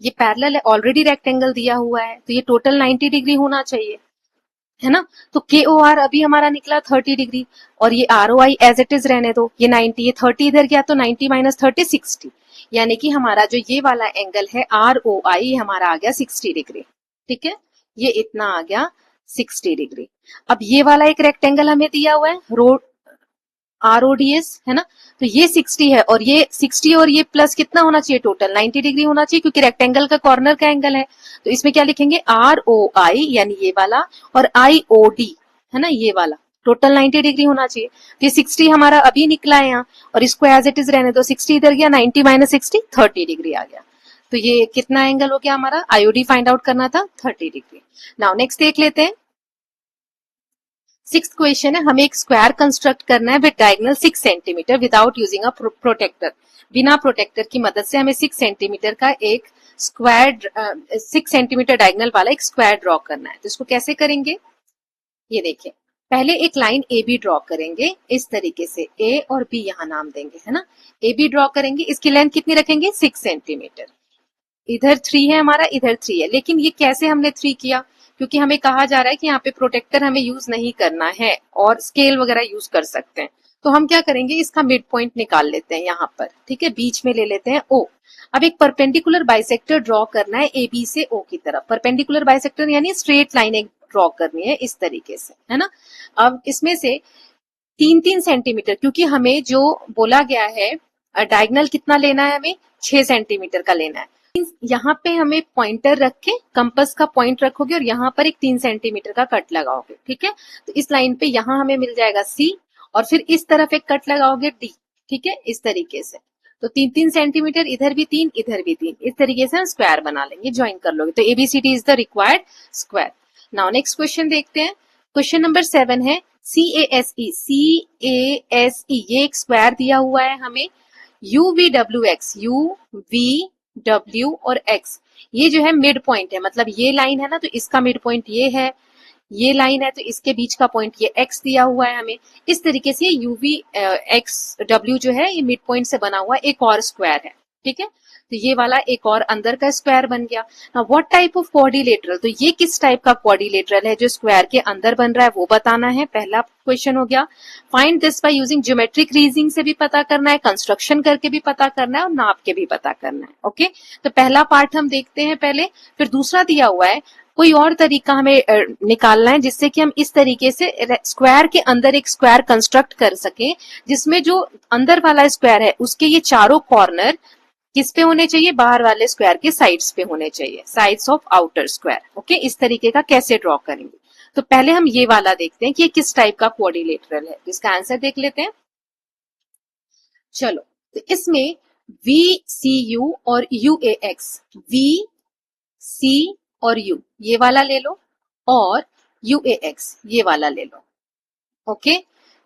S1: ये पैरेलल है, ऑलरेडी रेक्टेंगल दिया हुआ है, तो ये टोटल 90 डिग्री होना चाहिए, है ना। तो KOR अभी हमारा निकला 30 डिग्री, और ये ROI एज इट इज रहने दो, ये 90, ये 30 इधर गया तो 90 माइनस 30 60, यानी कि हमारा जो ये वाला एंगल है ROI हमारा आ गया 60 डिग्री, ठीक है, ये इतना आ गया 60 डिग्री। अब ये वाला एक रेक्टेंगल हमें दिया हुआ है, RODS, है ना, तो ये 60 है, और ये 60 और ये प्लस कितना होना चाहिए, टोटल 90 डिग्री होना चाहिए, क्योंकि रेक्टेंगल का कॉर्नर का एंगल है। तो इसमें क्या लिखेंगे, ROI यानी ये वाला, और IOD है ना, ये वाला, टोटल 90 डिग्री होना चाहिए। तो ये 60 हमारा अभी निकला है यहाँ, और इसको एज इट इज रहने दो, 60 इधर गया, 90 माइनस 60 30 डिग्री आ गया। तो ये कितना एंगल हो गया हमारा, IOD फाइंड आउट करना था 30 डिग्री। नाउ नेक्स्ट देख लेते हैं, सिक्स्थ क्वेश्चन है, हमें एक स्क्वायर कंस्ट्रक्ट करना है with diagonal 6 centimetre without using a protractor. बिना प्रोटेक्टर की मदद से हमें 6 सेंटीमीटर का एक स्क्वायर 6 सेंटीमीटर डायगोनल वाला एक स्क्वायर ड्रॉ करना है। तो इसको कैसे करेंगे, ये देखिए, पहले एक लाइन ए बी ड्रॉ करेंगे इस तरीके से, ए और बी यहां नाम देंगे, है ना। ए बी ड्रॉ करेंगे, इसकी लेंथ कितनी रखेंगे, 6 सेंटीमीटर। इधर 3 है हमारा, इधर 3 है, लेकिन ये कैसे हमने 3 किया, क्योंकि हमें कहा जा रहा है कि यहाँ पे प्रोटेक्टर हमें यूज नहीं करना है और स्केल वगैरह यूज कर सकते हैं। तो हम क्या करेंगे, इसका मिड पॉइंट निकाल लेते हैं यहाँ पर, ठीक है, बीच में ले लेते हैं ओ। अब एक परपेंडिकुलर बाइसेक्टर ड्रॉ करना है ए बी से ओ की तरफ। परपेंडिकुलर बाइसेक्टर यानी स्ट्रेट लाइन एक ड्रॉ करनी है इस तरीके से, है ना। अब इसमें से 3-3 सेंटीमीटर, क्योंकि हमें जो बोला गया है डायगोनल कितना लेना है, हमें 6 सेंटीमीटर का लेना है। यहाँ पे हमें पॉइंटर रख के कंपास का पॉइंट रखोगे और यहाँ पर एक 3 सेंटीमीटर का कट लगाओगे, ठीक है। तो इस लाइन पे यहाँ हमें मिल जाएगा सी, और फिर इस तरफ एक कट लगाओगे डी, ठीक है, इस तरीके से। तो 3-3 सेंटीमीटर, इधर भी 3, इधर भी 3, इस तरीके से हम स्क्वायर बना लेंगे, ज्वाइन कर लोगे। तो ABCD is the required square. Now next question देखते हैं। क्वेश्चन नंबर 7 है CASE। CASE ये एक स्क्वायर दिया हुआ है हमें। UVWX, UVW और X, ये जो है मिड पॉइंट है, मतलब ये लाइन है ना, तो इसका मिड पॉइंट ये है, ये लाइन है तो इसके बीच का पॉइंट ये x दिया हुआ है हमें। इस तरीके से UV x W जो है ये मिड पॉइंट से बना हुआ एक और स्क्वायर है, ठीक है। तो ये वाला एक और अंदर का स्क्वायर बन गया। Now what type of quadrilateral, तो ये किस टाइप का क्वाड्रिलेटरल है जो स्क्वायर के अंदर बन रहा है वो बताना है, पहला क्वेश्चन हो गया। Find this by using geometric reasoning से भी पता करना है, कंस्ट्रक्शन करके भी पता करना है और नाप के भी पता करना है, ओके। तो पहला पार्ट हम देखते हैं पहले, फिर दूसरा दिया हुआ है कोई और तरीका हमें निकालना है जिससे कि हम इस तरीके से स्क्वायर के अंदर एक स्क्वायर कंस्ट्रक्ट कर सकें, जिसमें जो अंदर वाला स्क्वायर है उसके ये चारों कॉर्नर किस पे होने चाहिए, बाहर वाले स्क्वायर के साइड्स पे होने चाहिए, sides of outer square, okay. इस तरीके का कैसे ड्रॉ करेंगे, तो पहले हम ये वाला देखते हैं कि ये किस टाइप का क्वाड्रिलेटरल है। तो इसका आंसर देख लेते हैं, चलो। तो इसमें VCU और UAX, VC और U ये वाला ले लो, और UAX ये वाला ले लो, ओके।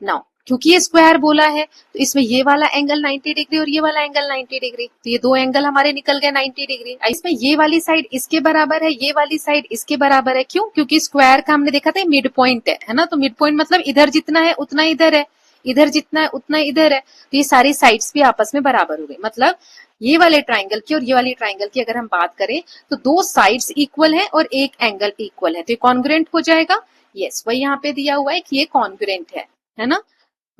S1: नाउ क्योंकि ये स्क्वायर बोला है तो इसमें ये वाला एंगल 90 डिग्री और ये वाला एंगल 90 डिग्री, तो ये दो एंगल हमारे निकल गए 90 डिग्री। इसमें ये वाली साइड इसके बराबर है, ये वाली साइड इसके बराबर है, क्यों, क्योंकि स्क्वायर का हमने देखा था मिड पॉइंट है ना। तो मिड पॉइंट मतलब इधर जितना है उतना इधर है, इधर जितना है उतना इधर है, तो ये सारी साइड्स भी आपस में बराबर हो गई। मतलब ये वाले ट्राइंगल की और ये वाली ट्राइंगल की अगर हम बात करें तो दो साइड्स इक्वल है और एक एंगल इक्वल है, तो ये कॉन्ग्रुएंट हो जाएगा। यस, वही यहाँ पे दिया हुआ है कि ये कॉन्ग्रुएंट है ना,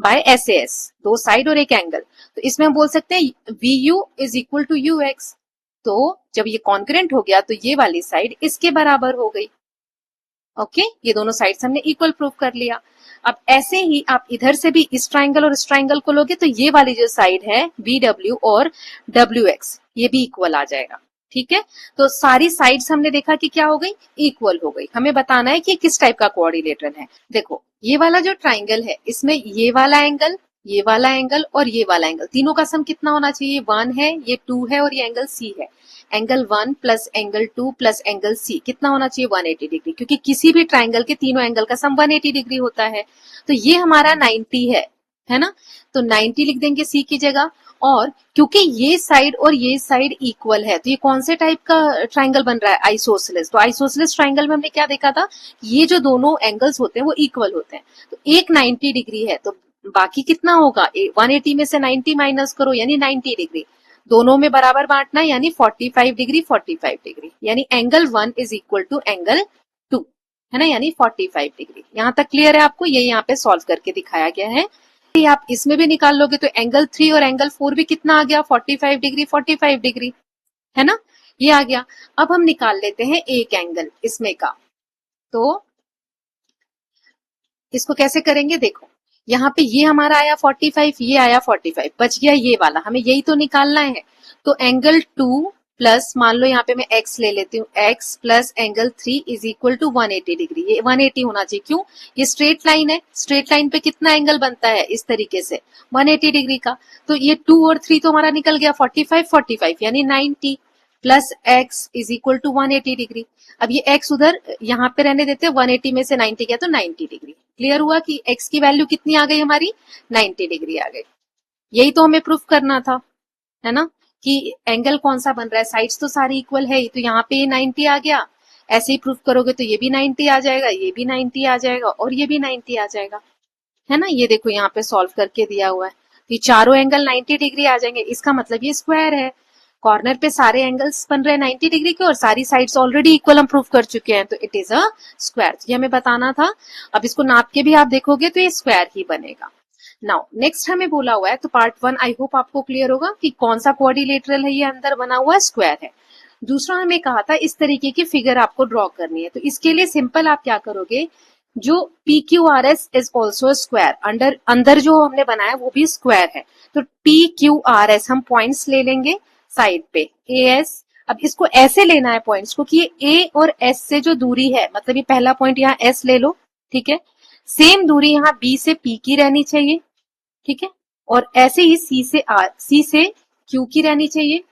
S1: बाय SAS, दो साइड और एक एंगल। तो इसमें हम बोल सकते हैं VU is equal to UX। तो जब ये कॉन्ग्रुएंट हो गया तो ये वाली साइड इसके बराबर हो गई, ओके। ये दोनों साइड्स हमने इक्वल प्रूव कर लिया। अब ऐसे ही आप इधर से भी इस ट्राइंगल और इस ट्राइंगल को लोगे तो ये वाली जो साइड है VW और WX ये भी इक्वल आ जाएगा, ठीक है। तो सारी साइड्स हमने देखा कि क्या हो गई, इक्वल हो गई। हमें बताना है कि किस टाइप का कोऑर्डिनेटर है। देखो ये वाला जो ट्राइंगल है इसमें ये वाला एंगल, ये वाला एंगल और ये वाला एंगल, तीनों का सम कितना होना चाहिए, 1 है, ये 2 है और ये एंगल C है। Angle 1 plus angle 2 plus angle C कितना होना चाहिए, 180 डिग्री, क्योंकि किसी भी ट्राइंगल के तीनों एंगल का सम 180 डिग्री होता है। तो ये हमारा 90 है ना। तो 90 लिख देंगे C की जगह। और क्योंकि ये साइड और ये साइड इक्वल है तो ये कौन से टाइप का ट्राइंगल बन रहा है, आइसोसेलेस। तो आइसोसेलेस ट्राइंगल में हमने क्या देखा था, ये जो दोनों एंगल्स होते हैं वो इक्वल होते हैं। तो एक 90 डिग्री है तो बाकी कितना होगा, 180 में से 90 माइनस करो यानी 90 डिग्री, दोनों में बराबर बांटना यानी 45 डिग्री 45 डिग्री, यानी angle 1 is equal to angle 2, है ना, यानी 45 डिग्री। यहां तक क्लियर है आपको, ये यहाँ पे सॉल्व करके दिखाया गया है। आप इसमें भी निकाल लोगे तो एंगल 3 और एंगल 4 भी कितना आ गया, 45 डिग्री 45 डिग्री, है ना, ये आ गया। अब हम निकाल लेते हैं एक एंगल इसमें का, तो इसको कैसे करेंगे, देखो यहाँ पे ये हमारा आया 45, ये आया 45, बच गया ये वाला, हमें यही तो निकालना है। तो एंगल 2 प्लस, मान लो यहाँ पे मैं x ले लेती हूँ, x plus angle 3 is equal to 180 degree. ये 180 होना चाहिए, क्यों, ये स्ट्रेट लाइन है, स्ट्रेट लाइन पे कितना एंगल बनता है इस तरीके से 180 डिग्री का। तो ये 2 और 3 तो हमारा निकल गया, 45 45 यानी 90 plus x is equal to 180 degree. अब ये x उधर यहाँ पे रहने देते हैं, 180 में से 90 गया तो 90 डिग्री, क्लियर हुआ कि x की वैल्यू कितनी आ गई हमारी 90 डिग्री आ गई। यही तो हमें प्रूफ करना था, है ना, कि एंगल कौन सा बन रहा है, साइड्स तो सारी इक्वल है ही, तो यहाँ पे 90 आ गया। ऐसे ही प्रूफ करोगे तो ये भी 90 आ जाएगा, ये भी 90 आ जाएगा और ये भी 90 आ जाएगा, है ना। ये देखो यहाँ पे सॉल्व करके दिया हुआ है, ये चारों एंगल 90 डिग्री आ जाएंगे, इसका मतलब ये स्क्वायर है। कॉर्नर पे सारे एंगल्स बन रहे हैं 90 डिग्री के और सारी साइड्स ऑलरेडी इक्वल हम प्रूव कर चुके हैं, तो इट इज अ स्क्वायर। ये हमें बताना था। अब इसको नाप के भी आप देखोगे तो ये स्क्वायर ही बनेगा। नाउ नेक्स्ट हमें बोला हुआ है, तो पार्ट 1 आई होप आपको क्लियर होगा कि कौन सा क्वाड्रिलेटरल है, ये अंदर बना हुआ स्क्वायर है। दूसरा हमें कहा था इस तरीके की फिगर आपको ड्रॉ करनी है, तो इसके लिए सिंपल आप क्या करोगे, जो P Q R S is also square, अंदर अंदर जो हमने बनाया वो भी स्क्वायर है, तो पी क्यू आर एस हम पॉइंट्स ले लेंगे साइड पे ए एस। अब इसको ऐसे लेना है पॉइंट्स को कि ये ए और एस से जो दूरी है, मतलब ये पहला पॉइंट यहाँ एस ले लो, ठीक है, सेम दूरी यहाँ बी से पी की रहनी चाहिए, ठीक है, और ऐसे ही सी से क्यू की रहनी चाहिए,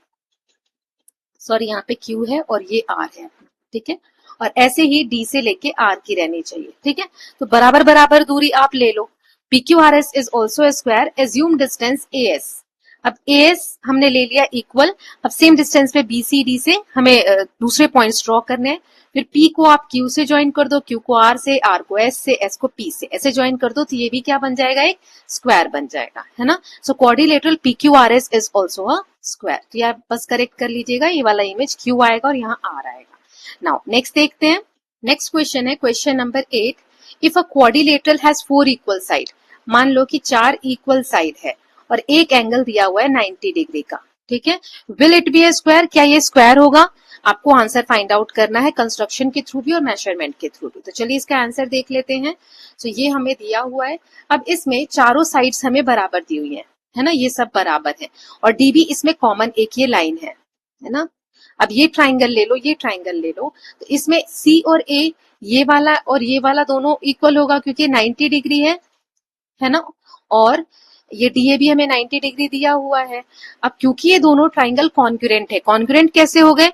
S1: सॉरी यहाँ पे क्यू है और ये आर है, ठीक है, और ऐसे ही डी से लेके आर की रहनी चाहिए, ठीक है। तो बराबर बराबर दूरी आप ले लो। P Q R S is also square, assume distance A S. अब ए एस हमने ले लिया इक्वल, अब सेम डिस्टेंस पे बी सी डी से हमें दूसरे पॉइंट्स ड्रॉ करने हैं। फिर P को आप Q से ज्वाइन कर दो, Q को R से, R को S से, S को P से, ऐसे ज्वाइन कर दो, तो ये भी क्या बन जाएगा, एक स्क्वायर बन जाएगा, है ना। So quadrilateral PQRS is also a square. तो ये आप बस करेक्ट कर लीजिएगा, ये वाला इमेज Q आएगा और यहाँ R आएगा। नाउ नेक्स्ट देखते हैं। नेक्स्ट क्वेश्चन है question number 8। If a quadrilateral has 4 equal side, मान लो कि 4 इक्वल साइड है और एक एंगल दिया हुआ है 90 डिग्री का, ठीक है, will it be A square, क्या ये स्क्वायर होगा? आपको आंसर फाइंड आउट करना है कंस्ट्रक्शन के थ्रू भी और मेजरमेंट के थ्रू भी। तो चलिए इसका आंसर देख लेते हैं। तो ये हमें दिया हुआ है, अब इसमें चारों साइड्स हमें बराबर दी हुई है ना, ये सब बराबर है और डी भी इसमें कॉमन एक ये लाइन है ना। अब ये ट्राइंगल ले लो, ये ट्राइंगल ले लो, तो इसमें सी और ए, ये वाला और ये वाला दोनों इक्वल होगा क्योंकि 90 डिग्री है ना, और ये डीए भी हमें 90 डिग्री दिया हुआ है। अब क्योंकि ये दोनों ट्राइंगल कॉन्ग्रुएंट है, कॉन्ग्रुएंट कैसे हो गए,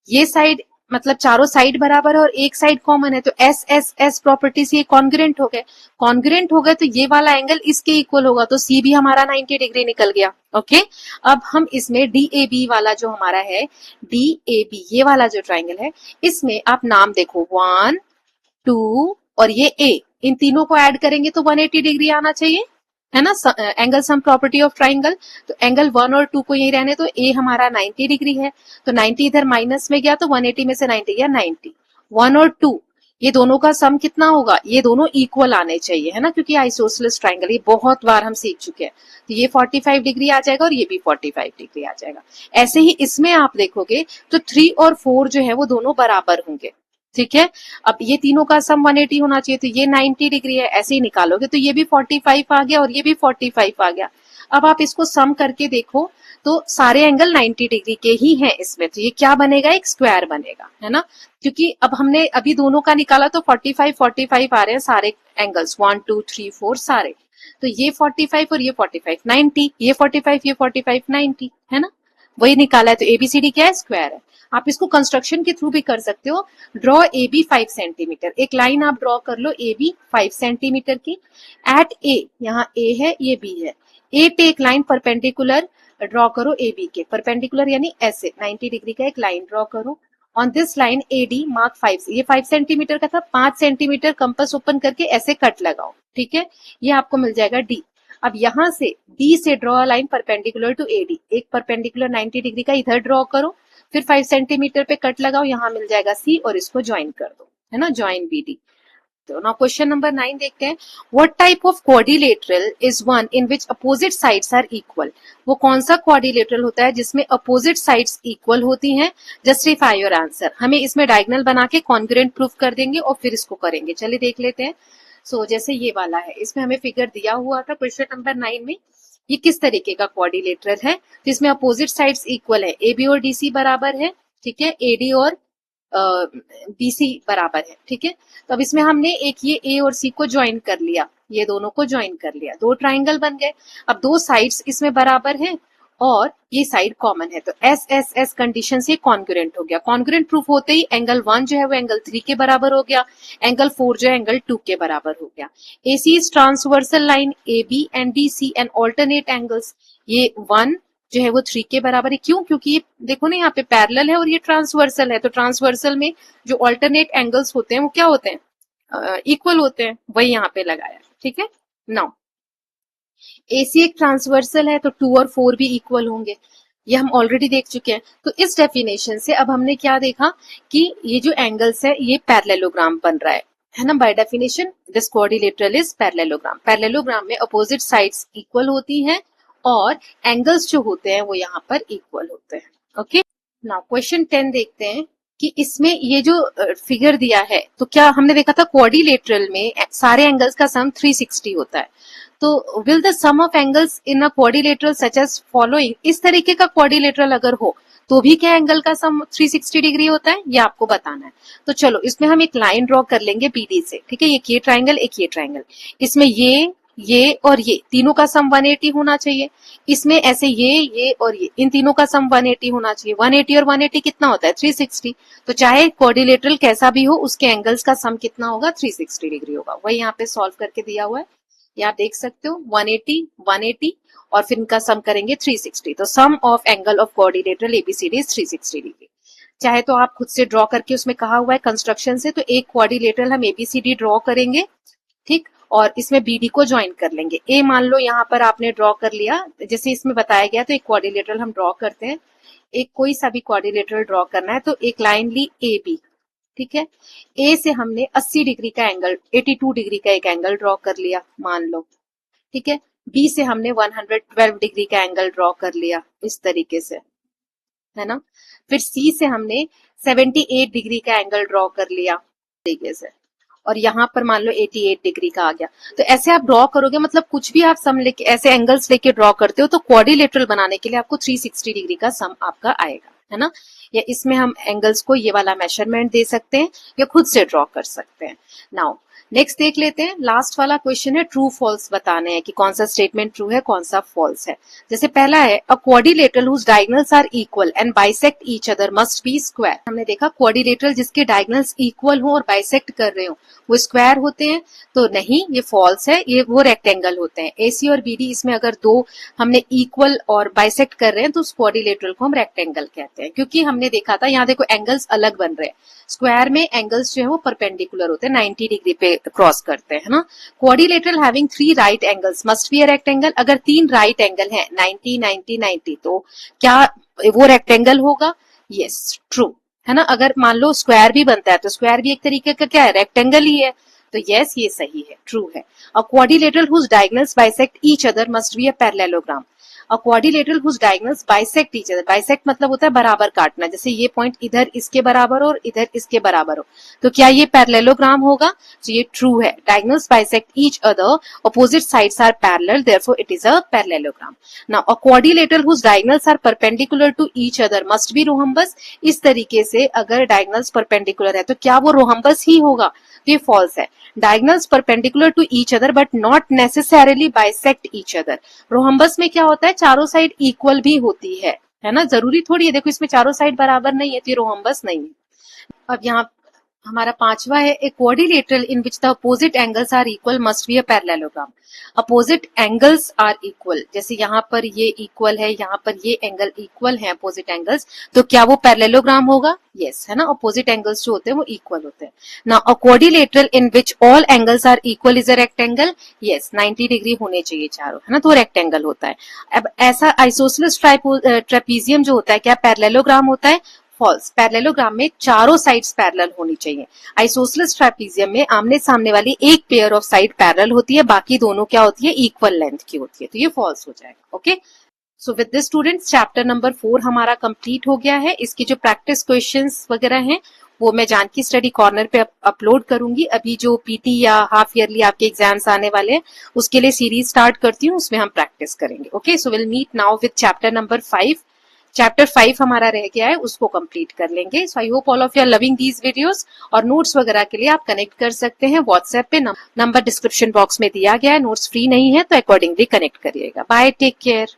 S1: ये साइड मतलब चारों साइड बराबर है और एक साइड कॉमन है, तो एस एस एस प्रॉपर्टी से ये कॉन्ग्रुएंट हो गए। कॉन्ग्रुएंट हो गए तो ये वाला एंगल इसके इक्वल होगा, तो सी भी हमारा 90 डिग्री निकल गया। ओके, अब हम इसमें डी ए बी वाला जो हमारा है, डी ए बी ये वाला जो ट्राइंगल है, इसमें आप नाम देखो 1 2 और ये ए, इन तीनों को ऐड करेंगे तो 180 डिग्री आना चाहिए, है ना, angle sum property of triangle. तो एंगल 1 और 2 को यही रहने, तो ए हमारा 90 डिग्री है, तो 90 इधर माइनस में गया तो 180 में से 90 गया 90। 1 और 2 ये दोनों का सम कितना होगा, ये दोनों इक्वल आने चाहिए, है ना, क्योंकि आइसोसेलेस ट्राइंगल ये बहुत बार हम सीख चुके हैं। तो ये 45 डिग्री आ जाएगा और ये भी 45 डिग्री आ जाएगा। ऐसे ही इसमें आप देखोगे तो 3 और 4 जो है वो दोनों बराबर होंगे, ठीक है। अब ये तीनों का सम 180 होना चाहिए, तो ये 90 डिग्री है, ऐसे ही निकालोगे तो ये भी 45 आ गया और ये भी 45 आ गया। अब आप इसको सम करके देखो तो सारे एंगल 90 डिग्री के ही हैं इसमें, तो ये क्या बनेगा, एक स्क्वायर बनेगा, है ना, क्योंकि अब हमने अभी दोनों का निकाला तो 45 45 आ रहे हैं सारे एंगल्स, 1 2 3 4 सारे, तो ये 45 और ये 45 90, ये 45 ये 45 90, है ना, वही निकाला है। तो एबीसीडी क्या है, स्क्वायर है। आप इसको कंस्ट्रक्शन के थ्रू भी कर सकते हो। ड्रॉ ए बी 5 सेंटीमीटर, एक लाइन आप ड्रॉ कर लो ए बी 5 सेंटीमीटर की। एट ए, यहाँ ए है ये बी है, ए पे एक लाइन परपेंडिकुलर ड्रॉ करो ए बी के, परपेंडिकुलर यानी ऐसे 90 डिग्री का एक लाइन ड्रॉ करो। On this line A D mark 5, ये 5 सेंटीमीटर का था, 5 सेंटीमीटर कंपास ओपन करके ऐसे कट लगाओ, ठीक है, ये आपको मिल जाएगा डी। अब यहां से डी से draw line perpendicular to A D, एक परपेंडिकुलर 90 डिग्री का इधर ड्रॉ करो, फिर 5 सेंटीमीटर पे कट लगाओ, यहां मिल जाएगा सी और इसको ज्वाइन कर दो, है ना, ज्वाइन बी डी। तो नाउ क्वेश्चन नंबर 9 देखते हैं। What type of quadrilateral is one in which opposite sides are equal, वो कौन सा क्वाड्रिलेटरल होता है जिसमें अपोजिट साइड्स इक्वल होती हैं? जस्टिफाई योर आंसर, हमें इसमें डायगोनल बना के कॉन्ग्रुएंट प्रूफ कर देंगे और फिर इसको करेंगे। चलिए देख लेते हैं। जैसे ये वाला है, इसमें हमें फिगर दिया हुआ था क्वेश्चन नंबर 9 में, ये किस तरीके का क्वाड्रिलेटरल है, तो इसमें अपोजिट साइड्स इक्वल है, ए बी और डी सी बराबर है, ठीक है, ए डी और बीसी बराबर है, ठीक है। तो अब इसमें हमने एक ये ए और सी को ज्वाइन कर लिया, ये दोनों को ज्वाइन कर लिया, दो ट्राइंगल बन गए। अब दो साइड्स इसमें बराबर हैं और ये साइड कॉमन है, तो एस एस एस कंडीशन से कॉन्ग्रुएंट हो गया। कॉन्ग्रुएंट प्रूफ होते ही एंगल 1 जो है वो एंगल 3 के बराबर हो गया, एंगल 4 जो है एंगल 2 के बराबर हो गया। AC is transversal line AB and BC and alternate angles, ये 1 जो है वो 3 के बराबर है। क्यों? क्योंकि ये देखो ना यहाँ पे पैरेलल है और ये ट्रांसवर्सल है, तो ट्रांसवर्सल में जो ऑल्टरनेट एंगल्स होते हैं वो क्या होते हैं? इक्वल होते हैं, वही यहाँ पे लगाया। ठीक है, नाउ AC एक ट्रांसवर्सल है तो 2 और 4 भी इक्वल होंगे, ये हम ऑलरेडी देख चुके हैं। तो इस डेफिनेशन से अब हमने क्या देखा कि ये जो एंगल्स है ये पैरेललोग्राम बन रहा है ना। By definition this quadrilateral is parallelogram. Parallelogram में अपोजिट साइड्स इक्वल होती हैं और एंगल्स जो होते हैं वो यहाँ पर इक्वल होते हैं। ओके, नाउ क्वेश्चन 10 देखते हैं कि इसमें ये जो फिगर दिया है, तो क्या हमने देखा था क्वाड्रिलेटरल में सारे एंगल्स का सम 360 होता है। तो will the sum of angles in a quadrilateral such as following, इस तरीके का क्वाड्रिलेटरल अगर हो तो भी क्या एंगल का सम 360 डिग्री होता है, ये आपको बताना है। तो चलो इसमें हम एक लाइन ड्रॉ कर लेंगे BD से। ठीक है, एक ये ट्राइंगल, एक ये ट्राइंगल, इसमें ये और ये तीनों का सम 180 होना चाहिए। इसमें ऐसे ये और ये, इन तीनों का सम 180 होना चाहिए। 180 और 180 कितना होता है? 360। तो चाहे क्वाड्रिलेटरल कैसा भी हो उसके एंगल्स का सम कितना होगा? 360 डिग्री होगा। वही यहाँ पे सॉल्व करके दिया हुआ है, यहाँ देख सकते हो 180 180 और फिर इनका सम करेंगे 360। तो sum of angle of quadrilateral ABCD is 360 degree. चाहे तो आप खुद से ड्रॉ करके, उसमें कहा हुआ है कंस्ट्रक्शन से, तो एक क्वाड्रिलेटरल हम ABCD ड्रॉ करेंगे, ठीक, और इसमें BD को ज्वाइन कर लेंगे। ए मान लो यहाँ पर आपने ड्रॉ कर लिया, जैसे इसमें बताया गया, तो एक क्वाड्रिलेटरल हम ड्रॉ करते हैं। एक कोई सा भी क्वाड्रिलेटरल ड्रॉ करना है, तो एक लाइन ली AB। ठीक है, ए से हमने 80 डिग्री का एंगल, 82 डिग्री का एक एंगल ड्रॉ कर लिया मान लो। ठीक है, बी से हमने 112 डिग्री का एंगल ड्रॉ कर लिया इस तरीके से, है ना। फिर सी से हमने 78 डिग्री का एंगल ड्रॉ कर लिया तरीके से, और यहाँ पर मान लो 88 डिग्री का आ गया। तो ऐसे आप ड्रॉ करोगे, मतलब कुछ भी आप सम लेके, ऐसे एंगल्स लेके ड्रॉ करते हो, तो क्वाड्रिलेटरल बनाने के लिए आपको 360 डिग्री का सम आपका आएगा, है ना। या इसमें हम एंगल्स को ये वाला मेजरमेंट दे सकते हैं या खुद से ड्रॉ कर सकते हैं। नाउ नेक्स्ट देख लेते हैं, लास्ट वाला क्वेश्चन है, ट्रू फॉल्स बताने हैं कि कौन सा स्टेटमेंट ट्रू है कौन सा फॉल्स है। जैसे पहला है, a quadrilateral whose diagonals are equal and bisect each other must be square. हमने देखा क्वाड्रिलेटरल जिसके डायगोनल्स इक्वल हो और बाइसेक्ट कर रहे हो वो स्क्वायर होते हैं, तो नहीं, ये फॉल्स है, ये वो रेक्टेंगल होते हैं। AC और BD इसमें अगर दो हमने इक्वल और बाइसेक्ट कर रहे हैं तो उस क्वाड्रिलेटरल को हम रेक्टेंगल कहते हैं, क्योंकि हमने देखा था यहाँ देखो एंगल्स अलग बन रहे हैं। स्क्वायर में एंगल्स जो है वो परपेंडिकुलर होते हैं, 90 डिग्री पे क्रॉस करते हैं ना। Quadrilateral having 3 right angles must be a rectangle. अगर 3 राइट एंगल हैं 90 90 90, तो क्या वो रेक्टेंगल होगा? यस, ट्रू, है ना। अगर मान लो स्क्वायर भी बनता है तो स्क्वायर भी एक तरीके का क्या है? रेक्टेंगल ही है, तो यस ये सही है, ट्रू है। A quadrilateral whose diagonals bisect each other must be a parallelogram. A quadrilateral whose diagonals bisect each other, bisect मतलब होता है बराबर काटना, जैसे ये पॉइंट इधर इसके बराबर हो और इधर इसके बराबर हो, तो क्या ये पैरेललोग्राम होगा? तो ये ट्रू है। Diagonals bisect each other, opposite sides are parallel, therefore it is a parallelogram. Now a quadrilateral whose diagonals are perpendicular to each other must be rhombus. इस तरीके से अगर डायगोनल्स परपेंडिकुलर है तो क्या वो रोहम्बस ही होगा? तो ये फॉल्स है। Diagonals perpendicular to each other but not necessarily bisect each other. Rhombus में क्या होता है? चारों साइड इक्वल भी होती है ना, जरूरी थोड़ी है, देखो इसमें चारों साइड बराबर नहीं है तो ये रोहम्बस नहीं है। अब यहाँ हमारा पांचवा है, a quadrilateral in which the opposite angles are equal must be a parallelogram. Opposite angles are equal, जैसे यहाँ पर ये इक्वल है, यहाँ पर ये एंगल इक्वल है, अपोजिट एंगल्स, तो क्या वो पैरेललोग्राम होगा? यस, है ना, अपोजिट एंगल्स जो होते हैं वो इक्वल होते हैं। Now a quadrilateral in which all angles are equal is a rectangle. Yes, 90 degree होने चाहिए चारों, है ना, तो रेक्टेंगल होता है। अब ऐसा आइसोसेलेस ट्रेपीजियम जो होता है, क्या पैरेललोग्राम होता है? फॉल्स। पैरेललोग्राम में चारों साइड्स पैरेलल होनी चाहिए। आइसोसेलेस ट्रेपीजियम में आमने सामने वाली एक पेयर ऑफ साइड पैरेलल होती है, बाकी दोनों क्या होती है? इक्वल लेंथ की होती है, तो ये फॉल्स हो जाएगा। Okay, so with this students chapter number 4 हमारा कंप्लीट हो गया है। इसकी जो प्रैक्टिस क्वेश्चंस वगैरह हैं वो मैं जानकी स्टडी कॉर्नर पे अपलोड करूंगी। अभी जो PT या हाफ ईयरली आपके एग्जाम्स आने वाले हैं उसके लिए सीरीज स्टार्ट करती हूँ, उसमें हम प्रैक्टिस करेंगे। Okay, so will meet now with chapter number 5। Chapter 5 हमारा रह गया है, उसको कंप्लीट कर लेंगे। So I hope all of you are loving these videos. और नोट्स वगैरह के लिए आप कनेक्ट कर सकते हैं व्हाट्सएप पे, नंबर डिस्क्रिप्शन बॉक्स में दिया गया है। नोट्स फ्री नहीं है तो अकॉर्डिंगली कनेक्ट करिएगा। Bye, take care.